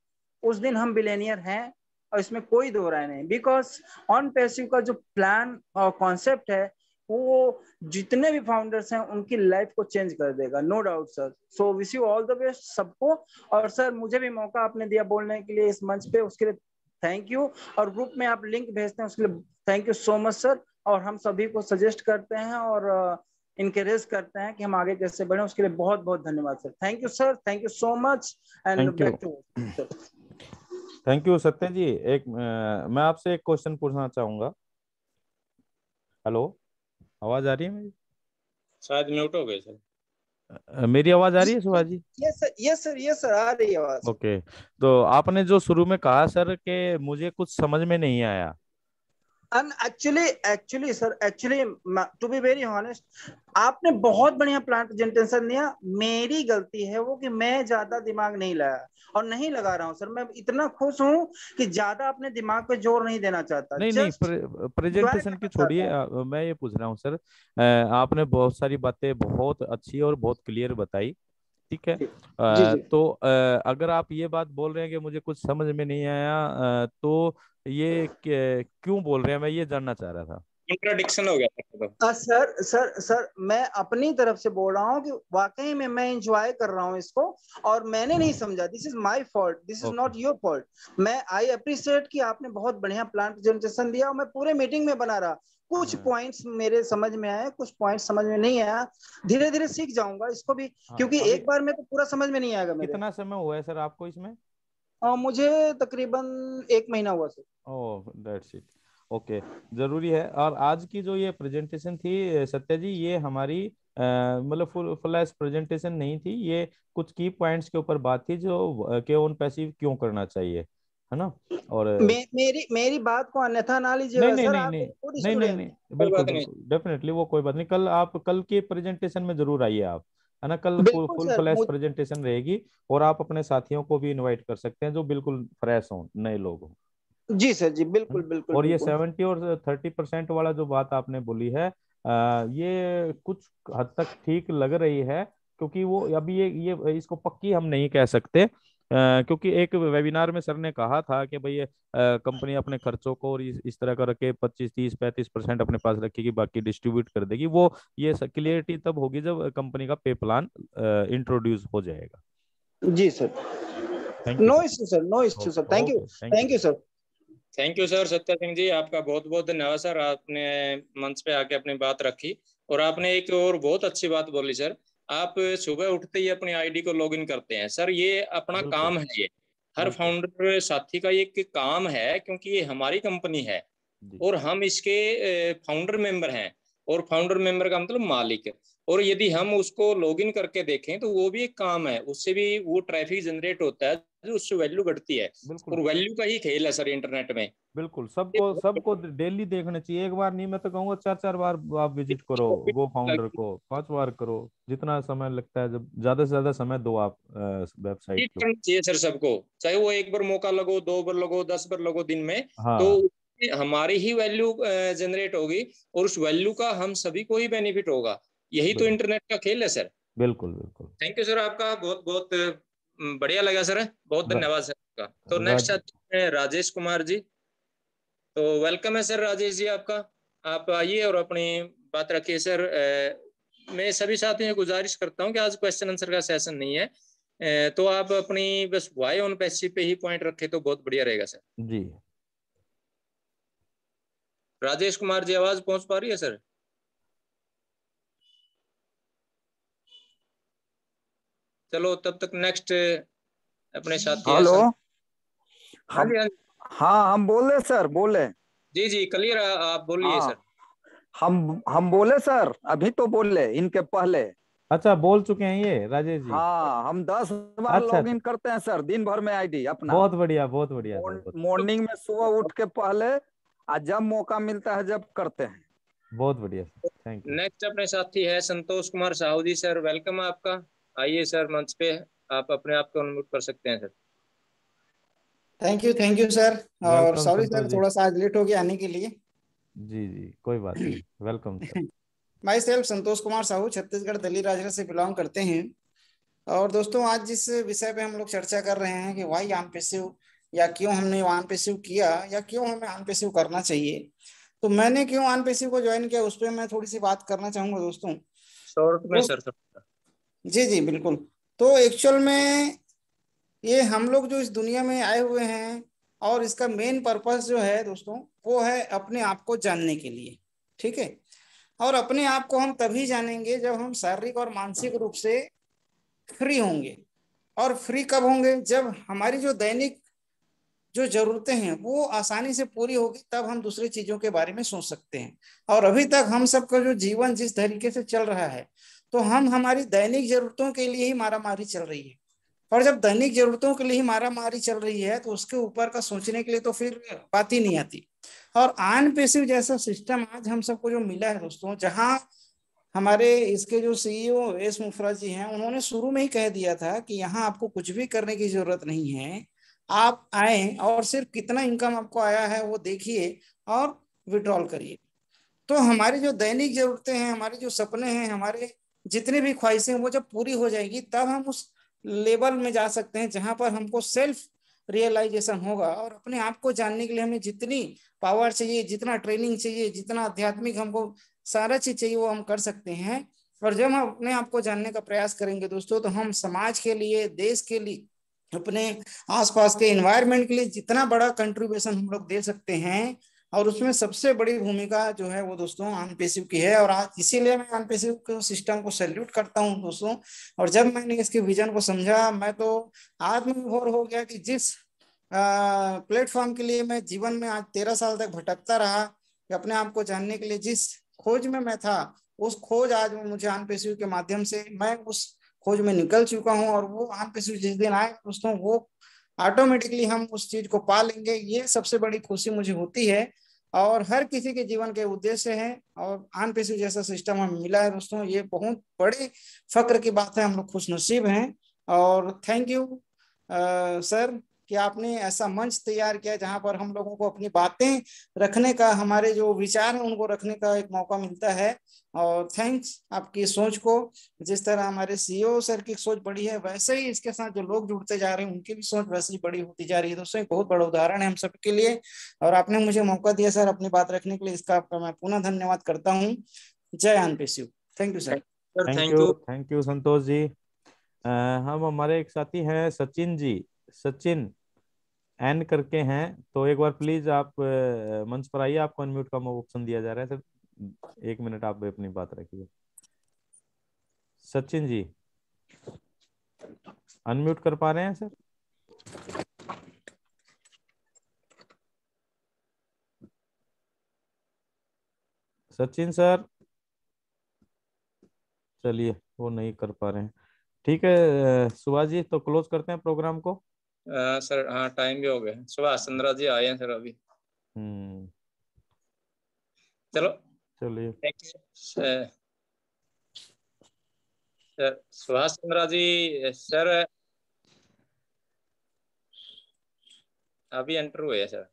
उस दिन हम बिलियनियर हैं, और इसमें कोई दो राय नहीं। बिकॉज ऑन पैसिव का जो प्लान और कॉन्सेप्ट है वो जितने भी फाउंडर्स हैं उनकी लाइफ को चेंज कर देगा, no doubt sir. So wish you all the best सबको। और सर, मुझे भी मौका आपने दिया बोलने के लिए इस मंच पे, उसके लिए थैंक यू। और ग्रुप में आप लिंक भेजते हैं उसके लिए thank you so much sir. और हम सभी को सजेस्ट करते हैं और इनकरेज करते हैं कि हम आगे कैसे बढ़े, उसके लिए बहुत बहुत धन्यवाद sir. Thank you sir, thank you so much, and back to sir. Thank you Satya ji. मैं आपसे एक क्वेश्चन पूछना चाहूंगा। हेलो, आवाज आ रही है मेरी? शायद म्यूट हो गए सर। मेरी आवाज आ रही है Subhash ji? Yes sir, yes sir, yes sir, आ रही है आवाज। ओके, तो आपने जो शुरू में कहा सर कि मुझे कुछ समझ में नहीं आया। Actually sir, to be very honest, आपने बहुत बढ़िया प्लान प्रेजेंटेशन दिया। मेरी गलती है वो कि मैं ज्यादा दिमाग नहीं लगाया, और नहीं लगा रहा हूँ सर। मैं इतना खुश हूँ कि ज्यादा अपने दिमाग पे जोर नहीं देना चाहता, नहीं नहीं, जस्ट एंजॉय प्रेजेंटेशन की करना छोड़िए। चाहता हूँ। मैं ये पूछ रहा हूँ सर, आपने बहुत सारी बातें बहुत अच्छी और बहुत क्लियर बताई, ठीक है। जी जी। तो अगर आप ये बात बोल रहे हैं कि मुझे कुछ समझ में नहीं आया, तो ये क्यों बोल रहे हैं, मैं ये जानना चाह रहा था। कंट्राडिक्शन हो गया था। सर, मैं अपनी तरफ से बोल रहा हूँ कि वाकई में मैं एंजॉय कर रहा हूँ इसको, और मैंने नहीं समझा। This is my fault, this is not your fault. मैं आई अप्रिशिएट कि आपने बहुत बढ़िया प्लान प्रेजेंटेशन दिया, और मैं पूरे मीटिंग में बना रहा। कुछ पॉइंट्स मेरे समझ में आए, कुछ पॉइंट्स समझ में नहीं आया। धीरे धीरे सीख जाऊंगा इसको भी, क्योंकि अभी एक बार में तो पूरा समझ में नहीं आएगा मेरे। कितना समय हुआ है सर आपको इसमें? मुझे तकरीबन 1 महीना हुआ sir. Oh, that's it. Okay, जरूरी है। और आज की जो ये प्रेजेंटेशन थी सत्या जी, ये हमारी मतलब फुल फ्लैश प्रेजेंटेशन नहीं थी, ये कुछ की पॉइंट्स के ऊपर बात थी जो के ऑन पैसिव क्यों करना चाहिए, है ना। और मेरी बात को अन्यथा ना नहीं लीजिएगा नहीं सर, नहीं आप नहीं एक गुड नहीं नहीं स्टूडेंट। नहीं, कोई बिल्कुल बात नहीं। बिल्कुल, डेफिनेटली वो कोई बात नहीं। कल आप कल के प्रेजेंटेशन में जरूर आइए आप, है ना। कल फुल बिल्कुल फुल सर। फ्लैश प्रेजेंटेशन रहेगी, और आप अपने साथियों को भी इनवाइट कर सकते हैं जो बिल्कुल फ्रेश हों, नए लोग हों, जी सर जी, है बिल्कुल ना। बिल्कुल और ये बिल्कुल। 70 और 30% वाला जो बात आपने बोली है, ये कुछ हद तक ठीक लग रही है, क्योंकि वो अभी ये इसको पक्की हम नहीं कह सकते, क्योंकि एक वेबिनार में सर ने कहा था कि भाई ये कंपनी अपने खर्चों को और इस तरह का रखे 25, 30, 35% अपने पास रखेगी, बाकी डिस्ट्रीब्यूट कर देगी। वो ये क्लियरिटी तब होगी जब कंपनी का पे प्लान इंट्रोड्यूस हो जाएगा। जी sir, thank you no sir. Issue sir, no issue sir. Thank you, okay, thank you thank you sir. Sir. Thank you sir Satya Singh ji, आपका बहुत बहुत धन्यवाद सर। आपने मंच पे आके अपनी बात रखी, और आपने एक और बहुत अच्छी बात बोली सर। आप सुबह उठते ही अपनी आईडी को लॉगिन करते हैं सर, ये अपना बिल्कुल काम है। ये हर बिल्कुल फाउंडर साथी का एक काम है, क्योंकि ये हमारी कंपनी है जी, और हम इसके फाउंडर मेंबर हैं। और फाउंडर मेंबर का मतलब मालिक। और यदि हम उसको लॉगिन करके देखें तो वो भी एक काम है, उससे भी वो ट्रैफिक जनरेट होता है, जो उससे वैल्यू बढ़ती है। बिल्कुल और वैल्यू का ही खेल है सर इंटरनेट में। बिल्कुल। सबको सबको डेली देखना चाहिए, एक बार नहीं, मैं तो कहूँगा 4 4 बार आप विजिट करो गो फाउंडर को, 5 बार करो, जितना समय लगता है। जब ज्यादा से ज्यादा समय दो आप वेबसाइट के ऊपर। करना चाहिए सर सबको, चाहे वो एक बार मौका लगो, 2 बार लगो, 10 बार लगो दिन में। तो हाँ, उससे हमारी ही वैल्यू जनरेट होगी, और उस वैल्यू का हम सभी को ही बेनिफिट होगा। यही तो बिल्कुल इंटरनेट का खेल है सर। बिल्कुल बिल्कुल। थैंक यू सर, आपका बहुत बहुत बढ़िया लगा सर, बहुत रा, धन्यवाद सर आपका। तो नेक्स्ट राज आते हैं राजेश कुमार जी। तो वेलकम है सर राजेश जी आपका। आप आइए और अपनी बात रखिए सर। मैं सभी साथियों से गुजारिश करता हूं कि आज क्वेश्चन आंसर का सेशन नहीं है, तो आप अपनी बस वाई ऑन पैसिव पे ही पॉइंट रखे तो बहुत बढ़िया रहेगा सर। जी। राजेश कुमार जी, आवाज पहुंच पा रही है सर? चलो तब तक नेक्स्ट अपने साथी हेलो। हाँ हम जी, हाँ जी। हाँ, हम बोले सर, बोले। जी जी क्लियर, आप बोलिए हाँ, सर। हम बोले सर, अभी तो बोले इनके पहले। अच्छा, बोल चुके हैं ये राजेश जी। हाँ, हम 10 बार अच्छा लॉग अच्छा, इन करते हैं सर दिन भर में आईडी अपना। बहुत बढ़िया, बहुत बढ़िया सर, बहुत मॉर्निंग में सुबह उठ के पहले, और जब मौका मिलता है जब करते हैं। बहुत बढ़िया सर, थैंक यू। नेक्स्ट अपने साथी है संतोष कुमार साहू जी। सर वेलकम है आपका, आइए सर मंच पे, आप अपने आप को अनम्यूट कर सकते हैं सर। Thank you sir. और वेलकम सॉरी संतोष सर, जी। थोड़ा सा आज लेट हो गया आने के लिए। जी जी, कोई बात नहीं, welcome sir. My self Santosh Kumar Sahu, Chhattisgarh दली राजरा से बिलोंग करते हैं। और दोस्तों, आज जिस विषय पे हम लोग चर्चा कर रहे हैं कि वाई ऑन पेसिव, या क्यों हमने ऑन पेसिव किया, या क्यों हमें ऑन पेसिव करना चाहिए, तो मैंने क्यों ऑन पेसिव को ज्वाइन किया, उस पर मैं थोड़ी सी बात करना चाहूंगा दोस्तों। शॉर्ट में तो सर जी जी बिल्कुल। तो एक्चुअल में ये हम लोग जो इस दुनिया में आए हुए हैं, और इसका मेन पर्पस जो है दोस्तों, वो है अपने आप को जानने के लिए। ठीक है। और अपने आप को हम तभी जानेंगे जब हम शारीरिक और मानसिक रूप से फ्री होंगे। और फ्री कब होंगे? जब हमारी जो दैनिक जो जरूरतें हैं वो आसानी से पूरी होगी, तब हम दूसरी चीजों के बारे में सोच सकते हैं। और अभी तक हम सबका जो जीवन जिस तरीके से चल रहा है, तो हम हमारी दैनिक जरूरतों के लिए ही मारामारी चल रही है। और जब दैनिक जरूरतों के लिए ही मारामारी चल रही है, तो उसके ऊपर का सोचने के लिए तो फिर बात ही नहीं आती। और ऑन पेसिव जैसा सिस्टम आज हम सबको जो मिला है दोस्तों, जहां हमारे इसके जो सीईओ एस मुफरा जी हैं, उन्होंने शुरू में ही कह दिया था कि यहाँ आपको कुछ भी करने की जरूरत नहीं है। आप आए और सिर्फ कितना इनकम आपको आया है वो देखिए और विड्रॉल करिए। तो हमारी जो दैनिक जरूरतें हैं, हमारे जो सपने हैं, हमारे जितने भी ख्वाहिशें हैं, वो जब पूरी हो जाएगी, तब हम उस लेवल में जा सकते हैं जहां पर हमको सेल्फ रियलाइजेशन होगा। और अपने आप को जानने के लिए हमें जितनी पावर चाहिए, जितना ट्रेनिंग चाहिए, जितना आध्यात्मिक हमको सारा चीज चाहिए, वो हम कर सकते हैं। और जब हम अपने आप को जानने का प्रयास करेंगे दोस्तों, तो हम समाज के लिए, देश के लिए, अपने आसपास के एनवायरनमेंट के लिए जितना बड़ा कंट्रीब्यूशन हम लोग दे सकते हैं। और उसमें सबसे बड़ी भूमिका जो है वो दोस्तों ऑन पेसिव की है। और आज इसीलिए मैं ऑन पेसिव के सिस्टम को सैल्यूट करता हूं दोस्तों। और जब मैंने इसके विजन को समझा, मैं तो आत्मविभोर हो गया कि जिस प्लेटफॉर्म के लिए मैं जीवन में आज 13 साल तक भटकता रहा, कि अपने आप को जानने के लिए जिस खोज में मैं था, उस खोज आज मुझे ऑन पेसिव के माध्यम से मैं उस खोज में निकल चुका हूं। और वो ऑन पेसिव जिस दिन आए दोस्तों, वो ऑटोमेटिकली हम उस चीज को पा लेंगे। ये सबसे बड़ी खुशी मुझे होती है। और हर किसी के जीवन के उद्देश्य है, और ऑन पेसिव जैसा सिस्टम हमें मिला है दोस्तों, ये बहुत बड़े फक्र की बात है। हम लोग खुश नसीब हैं। और थैंक यू सर कि आपने ऐसा मंच तैयार किया जहां पर हम लोगों को अपनी बातें रखने का, हमारे जो विचार हैं उनको रखने का एक मौका मिलता है। और थैंक्स आपकी सोच को, जिस तरह हमारे सीईओ सर की सोच बड़ी है, वैसे ही इसके साथ जो लोग जुड़ते जा रहे हैं उनकी भी सोच वैसे ही बड़ी होती जा रही है दोस्तों। एक बहुत बड़ा उदाहरण है हम सबके लिए। और आपने मुझे मौका दिया सर अपनी बात रखने के लिए, इसका आपका मैं पुनः धन्यवाद करता हूँ। जय आन पेशिव। Thank you sir. Thank you, thank you Santosh ji. हम हमारे एक साथी हैं सचिन जी, सचिन एन करके हैं। तो एक बार प्लीज आप मंच पर आइए, आपको अनम्यूट का ऑप्शन दिया जा रहा है सर। 1 मिनट आप अपनी बात रखिए। सचिन जी अनम्यूट कर पा रहे हैं सर? सचिन सर, चलिए वो नहीं कर पा रहे हैं। ठीक है सुभाष जी, तो क्लोज करते हैं प्रोग्राम को। सर हाँ, टाइम भी हो गया। सुभाष चंद्रा जी आए हैं सर अभी। चलो चलिए। सर सुभाष चंद्रा जी सर अभी एंटर हुए हैं सर।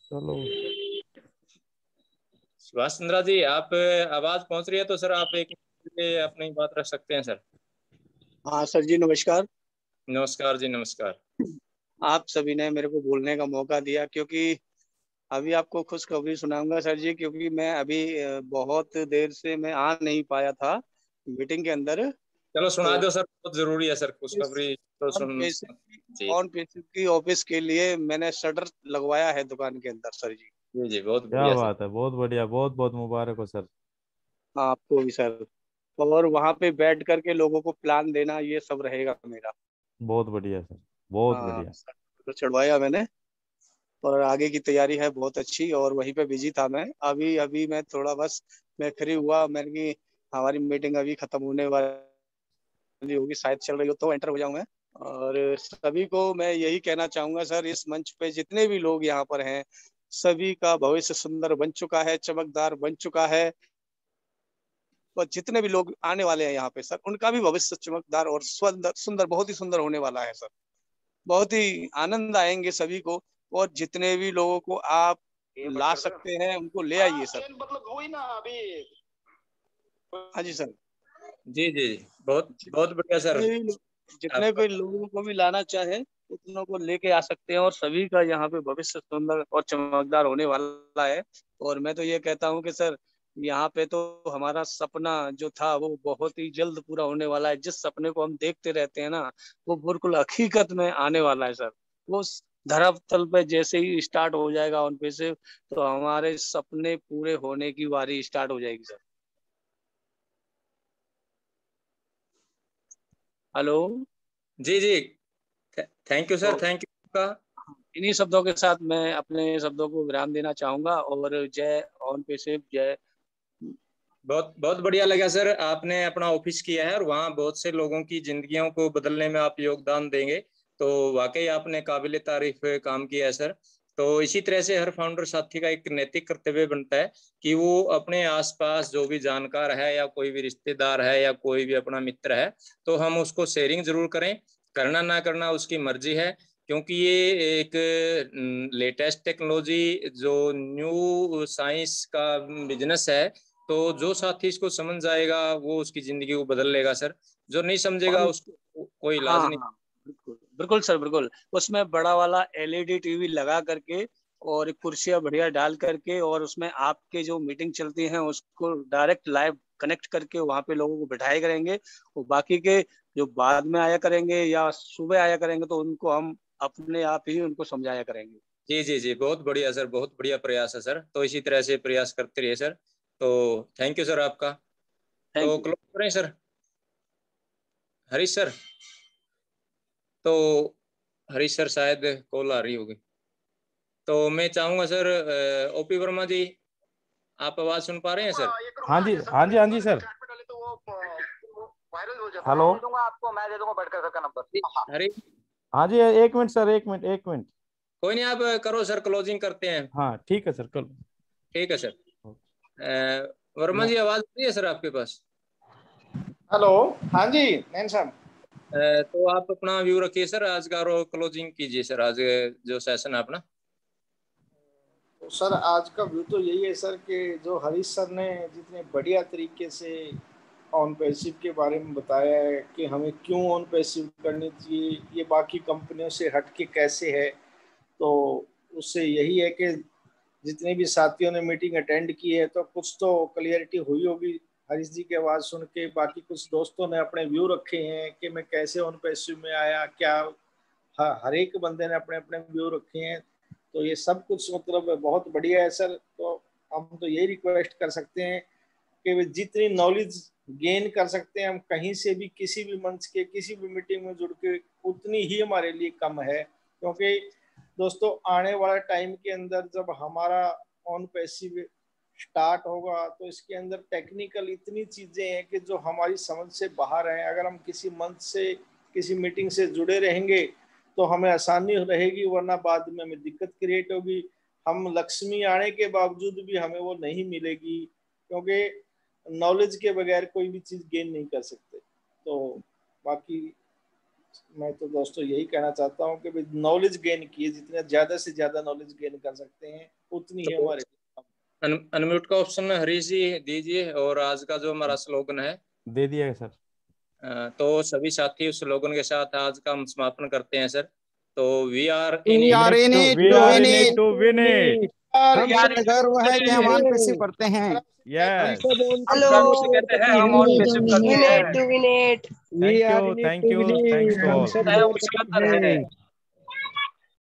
चलो सुभाष चंद्रा जी, आप आवाज पहुंच रही है तो सर आप एक अपनी बात रख सकते हैं सर। हाँ सर जी, नमस्कार। नमस्कार जी, नमस्कार। आप सभी ने मेरे को बोलने का मौका दिया, क्योंकि अभी आपको खुशखबरी सुनाऊंगा सर जी। क्योंकि मैं अभी बहुत देर से मैं आ नहीं पाया था मीटिंग के अंदर। चलो सुना तो दो सर, बहुत जरूरी है सर खुशखबरी तो सुन जी। ऑन पेसिव की ऑफिस के लिए मैंने शटर लगवाया है दुकान के अंदर सर जी। जी जी, बहुत क्या बढ़िया सर। बात है, बहुत बढ़िया, बहुत बहुत मुबारक हो सर। आपको भी सर। और वहाँ पे बैठ करके लोगों को प्लान देना, ये सब रहेगा मेरा। बहुत बढ़िया सर, बहुत हाँ बढ़िया। सर, तो चढ़वाया मैंने। और आगे की तैयारी है बहुत अच्छी, और वहीं पे बिजी था मैं। अभी मैं थोड़ा बस मैं फ्री हुआ, मैंने कि हमारी मीटिंग अभी खत्म होने वाली होगी, शायद चल रही हो तो एंटर हो जाऊं मैं। और सभी को मैं यही कहना चाहूंगा सर, इस मंच पे जितने भी लोग यहाँ पर हैं, सभी का भविष्य सुंदर बन चुका है, चमकदार बन चुका है। और जितने भी लोग आने वाले हैं यहाँ पे सर, उनका भी भविष्य चमकदार और सुंदर सुंदर, बहुत ही सुंदर होने वाला है सर। बहुत ही आनंद आएंगे सभी को। और जितने भी लोगों को आप ला सकते हैं उनको ले आइए सर। हाँ जी सर। जी जी जी, बहुत बहुत बढ़िया सर। जितने भी लोगों को भी लाना चाहे उतनों को लेके आ सकते हैं, और सभी का यहाँ पे भविष्य सुंदर और चमकदार होने वाला है। और मैं तो ये कहता हूँ कि सर, यहाँ पे तो हमारा सपना जो था वो बहुत ही जल्द पूरा होने वाला है। जिस सपने को हम देखते रहते हैं ना, वो बिल्कुल हकीकत में आने वाला है सर। वो धरातल पे जैसे ही स्टार्ट हो जाएगा उन पे से, तो हमारे सपने पूरे होने की बारी स्टार्ट हो जाएगी सर। हेलो। जी जी, thank you sir, thank you का। इन्हीं शब्दों के साथ मैं अपने शब्दों को विराम देना चाहूंगा। और जय ऑन पेसिव, जय। बहुत बहुत बढ़िया लगा सर, आपने अपना ऑफिस किया है और वहाँ बहुत से लोगों की जिंदगियों को बदलने में आप योगदान देंगे, तो वाकई आपने काबिल तारीफ काम किया है सर। तो इसी तरह से हर फाउंडर साथी का एक नैतिक कर्तव्य बनता है कि वो अपने आसपास जो भी जानकार है या कोई भी रिश्तेदार है या कोई भी अपना मित्र है, तो हम उसको शेयरिंग जरूर करें। करना ना करना उसकी मर्जी है, क्योंकि ये एक लेटेस्ट टेक्नोलॉजी जो न्यू साइंस का बिजनेस है, तो जो साथी इसको समझ जाएगा वो उसकी जिंदगी को बदल लेगा सर। जो नहीं समझेगा उसको कोई इलाज हाँ, नहीं। हाँ, बिल्कुल बिल्कुल सर, बिल्कुल। उसमें बड़ा वाला एलईडी टीवी लगा करके और कुर्सियां बढ़िया डाल करके, और उसमें आपके जो मीटिंग चलती हैं उसको डायरेक्ट लाइव कनेक्ट करके वहां पे लोगों को बिठाए करेंगे। और बाकी के जो बाद में आया करेंगे या सुबह आया करेंगे, तो उनको हम अपने आप ही उनको समझाया करेंगे। जी जी जी, बहुत बढ़िया सर, बहुत बढ़िया प्रयास है सर। तो इसी तरह से प्रयास करते रहिए सर। तो थैंक यू सर आपका। तो थैंक यू। क्लोज करें सर, हरीश सर। तो हरीश सर शायद कॉल आ रही होगी, तो मैं चाहूंगा सर ओपी वर्मा जी, आप आवाज सुन पा रहे हैं सर? हाँ जी, हाँ जी, हाँ जी सर। हेलो, आपको मैं दे दूंगा बटकर सर का नंबर। हरी, हाँ जी, एक मिनट सर, एक मिनट, एक मिनट। कोई नहीं, आप करो सर, क्लोजिंग करते हैं। हाँ ठीक है सर, कल। ठीक है सर। वर्मा जी, आवाज आ रही है सर आपके पास? हेलो, हाँ जी नैन साहब। तो आप अपना व्यू रखिए सर आज का, और क्लोजिंग कीजिए सर आज जो सेशन है अपना। तो सर आज का व्यू तो यही है सर कि जो हरीश सर ने जितने बढ़िया तरीके से ऑन पैसिव के बारे में बताया है कि हमें क्यों ऑन पैसिव करनी चाहिए, ये बाकी कंपनियों से हटके कैसे है, तो उससे यही है कि जितने भी साथियों ने मीटिंग अटेंड की है तो कुछ तो क्लियरिटी हुई होगी हरीश जी की आवाज़ सुन के। बाकी कुछ दोस्तों ने अपने व्यू रखे हैं कि मैं कैसे ऑन पैसिव में आया, क्या हर एक बंदे ने अपने अपने व्यू रखे हैं। तो ये सब कुछ मतलब बहुत बढ़िया है सर। तो हम तो यही रिक्वेस्ट कर सकते हैं कि वे जितनी नॉलेज गेन कर सकते हैं हम कहीं से भी, किसी भी मंच के किसी भी मीटिंग में जुड़ के, उतनी ही हमारे लिए कम है। क्योंकि दोस्तों आने वाला टाइम के अंदर जब हमारा ऑन पैसिव स्टार्ट होगा तो इसके अंदर टेक्निकल इतनी चीजें हैं कि जो हमारी समझ से बाहर हैं। अगर हम किसी मंच से, किसी मीटिंग से जुड़े रहेंगे तो हमें आसानी रहेगी, वरना बाद में हमें दिक्कत क्रिएट होगी। हम लक्ष्मी आने के बावजूद भी हमें वो नहीं मिलेगी, क्योंकि नॉलेज के बगैर कोई भी चीज़ गेन नहीं कर सकते। तो बाकी मैं तो दोस्तों यही कहना चाहता हूँ कि नॉलेज गेन किए, जितने ज़्यादा से ज़्यादा नॉलेज गेन कर सकते हैं उतनी ही हमारे। अनम्यूट का ऑप्शन हरीश जी दीजिए, और आज का जो हमारा स्लोगन है दे दिया है सर। तो सभी साथी उस स्लोगन के साथ आज का हम समापन करते हैं सर। तो we are in it to win it. हमें गर्व है कि हम ऑन पैसिव करते हैं। यस, हम ऑन पैसिव करते हैं। Thank you, thank you, thanks to all. है।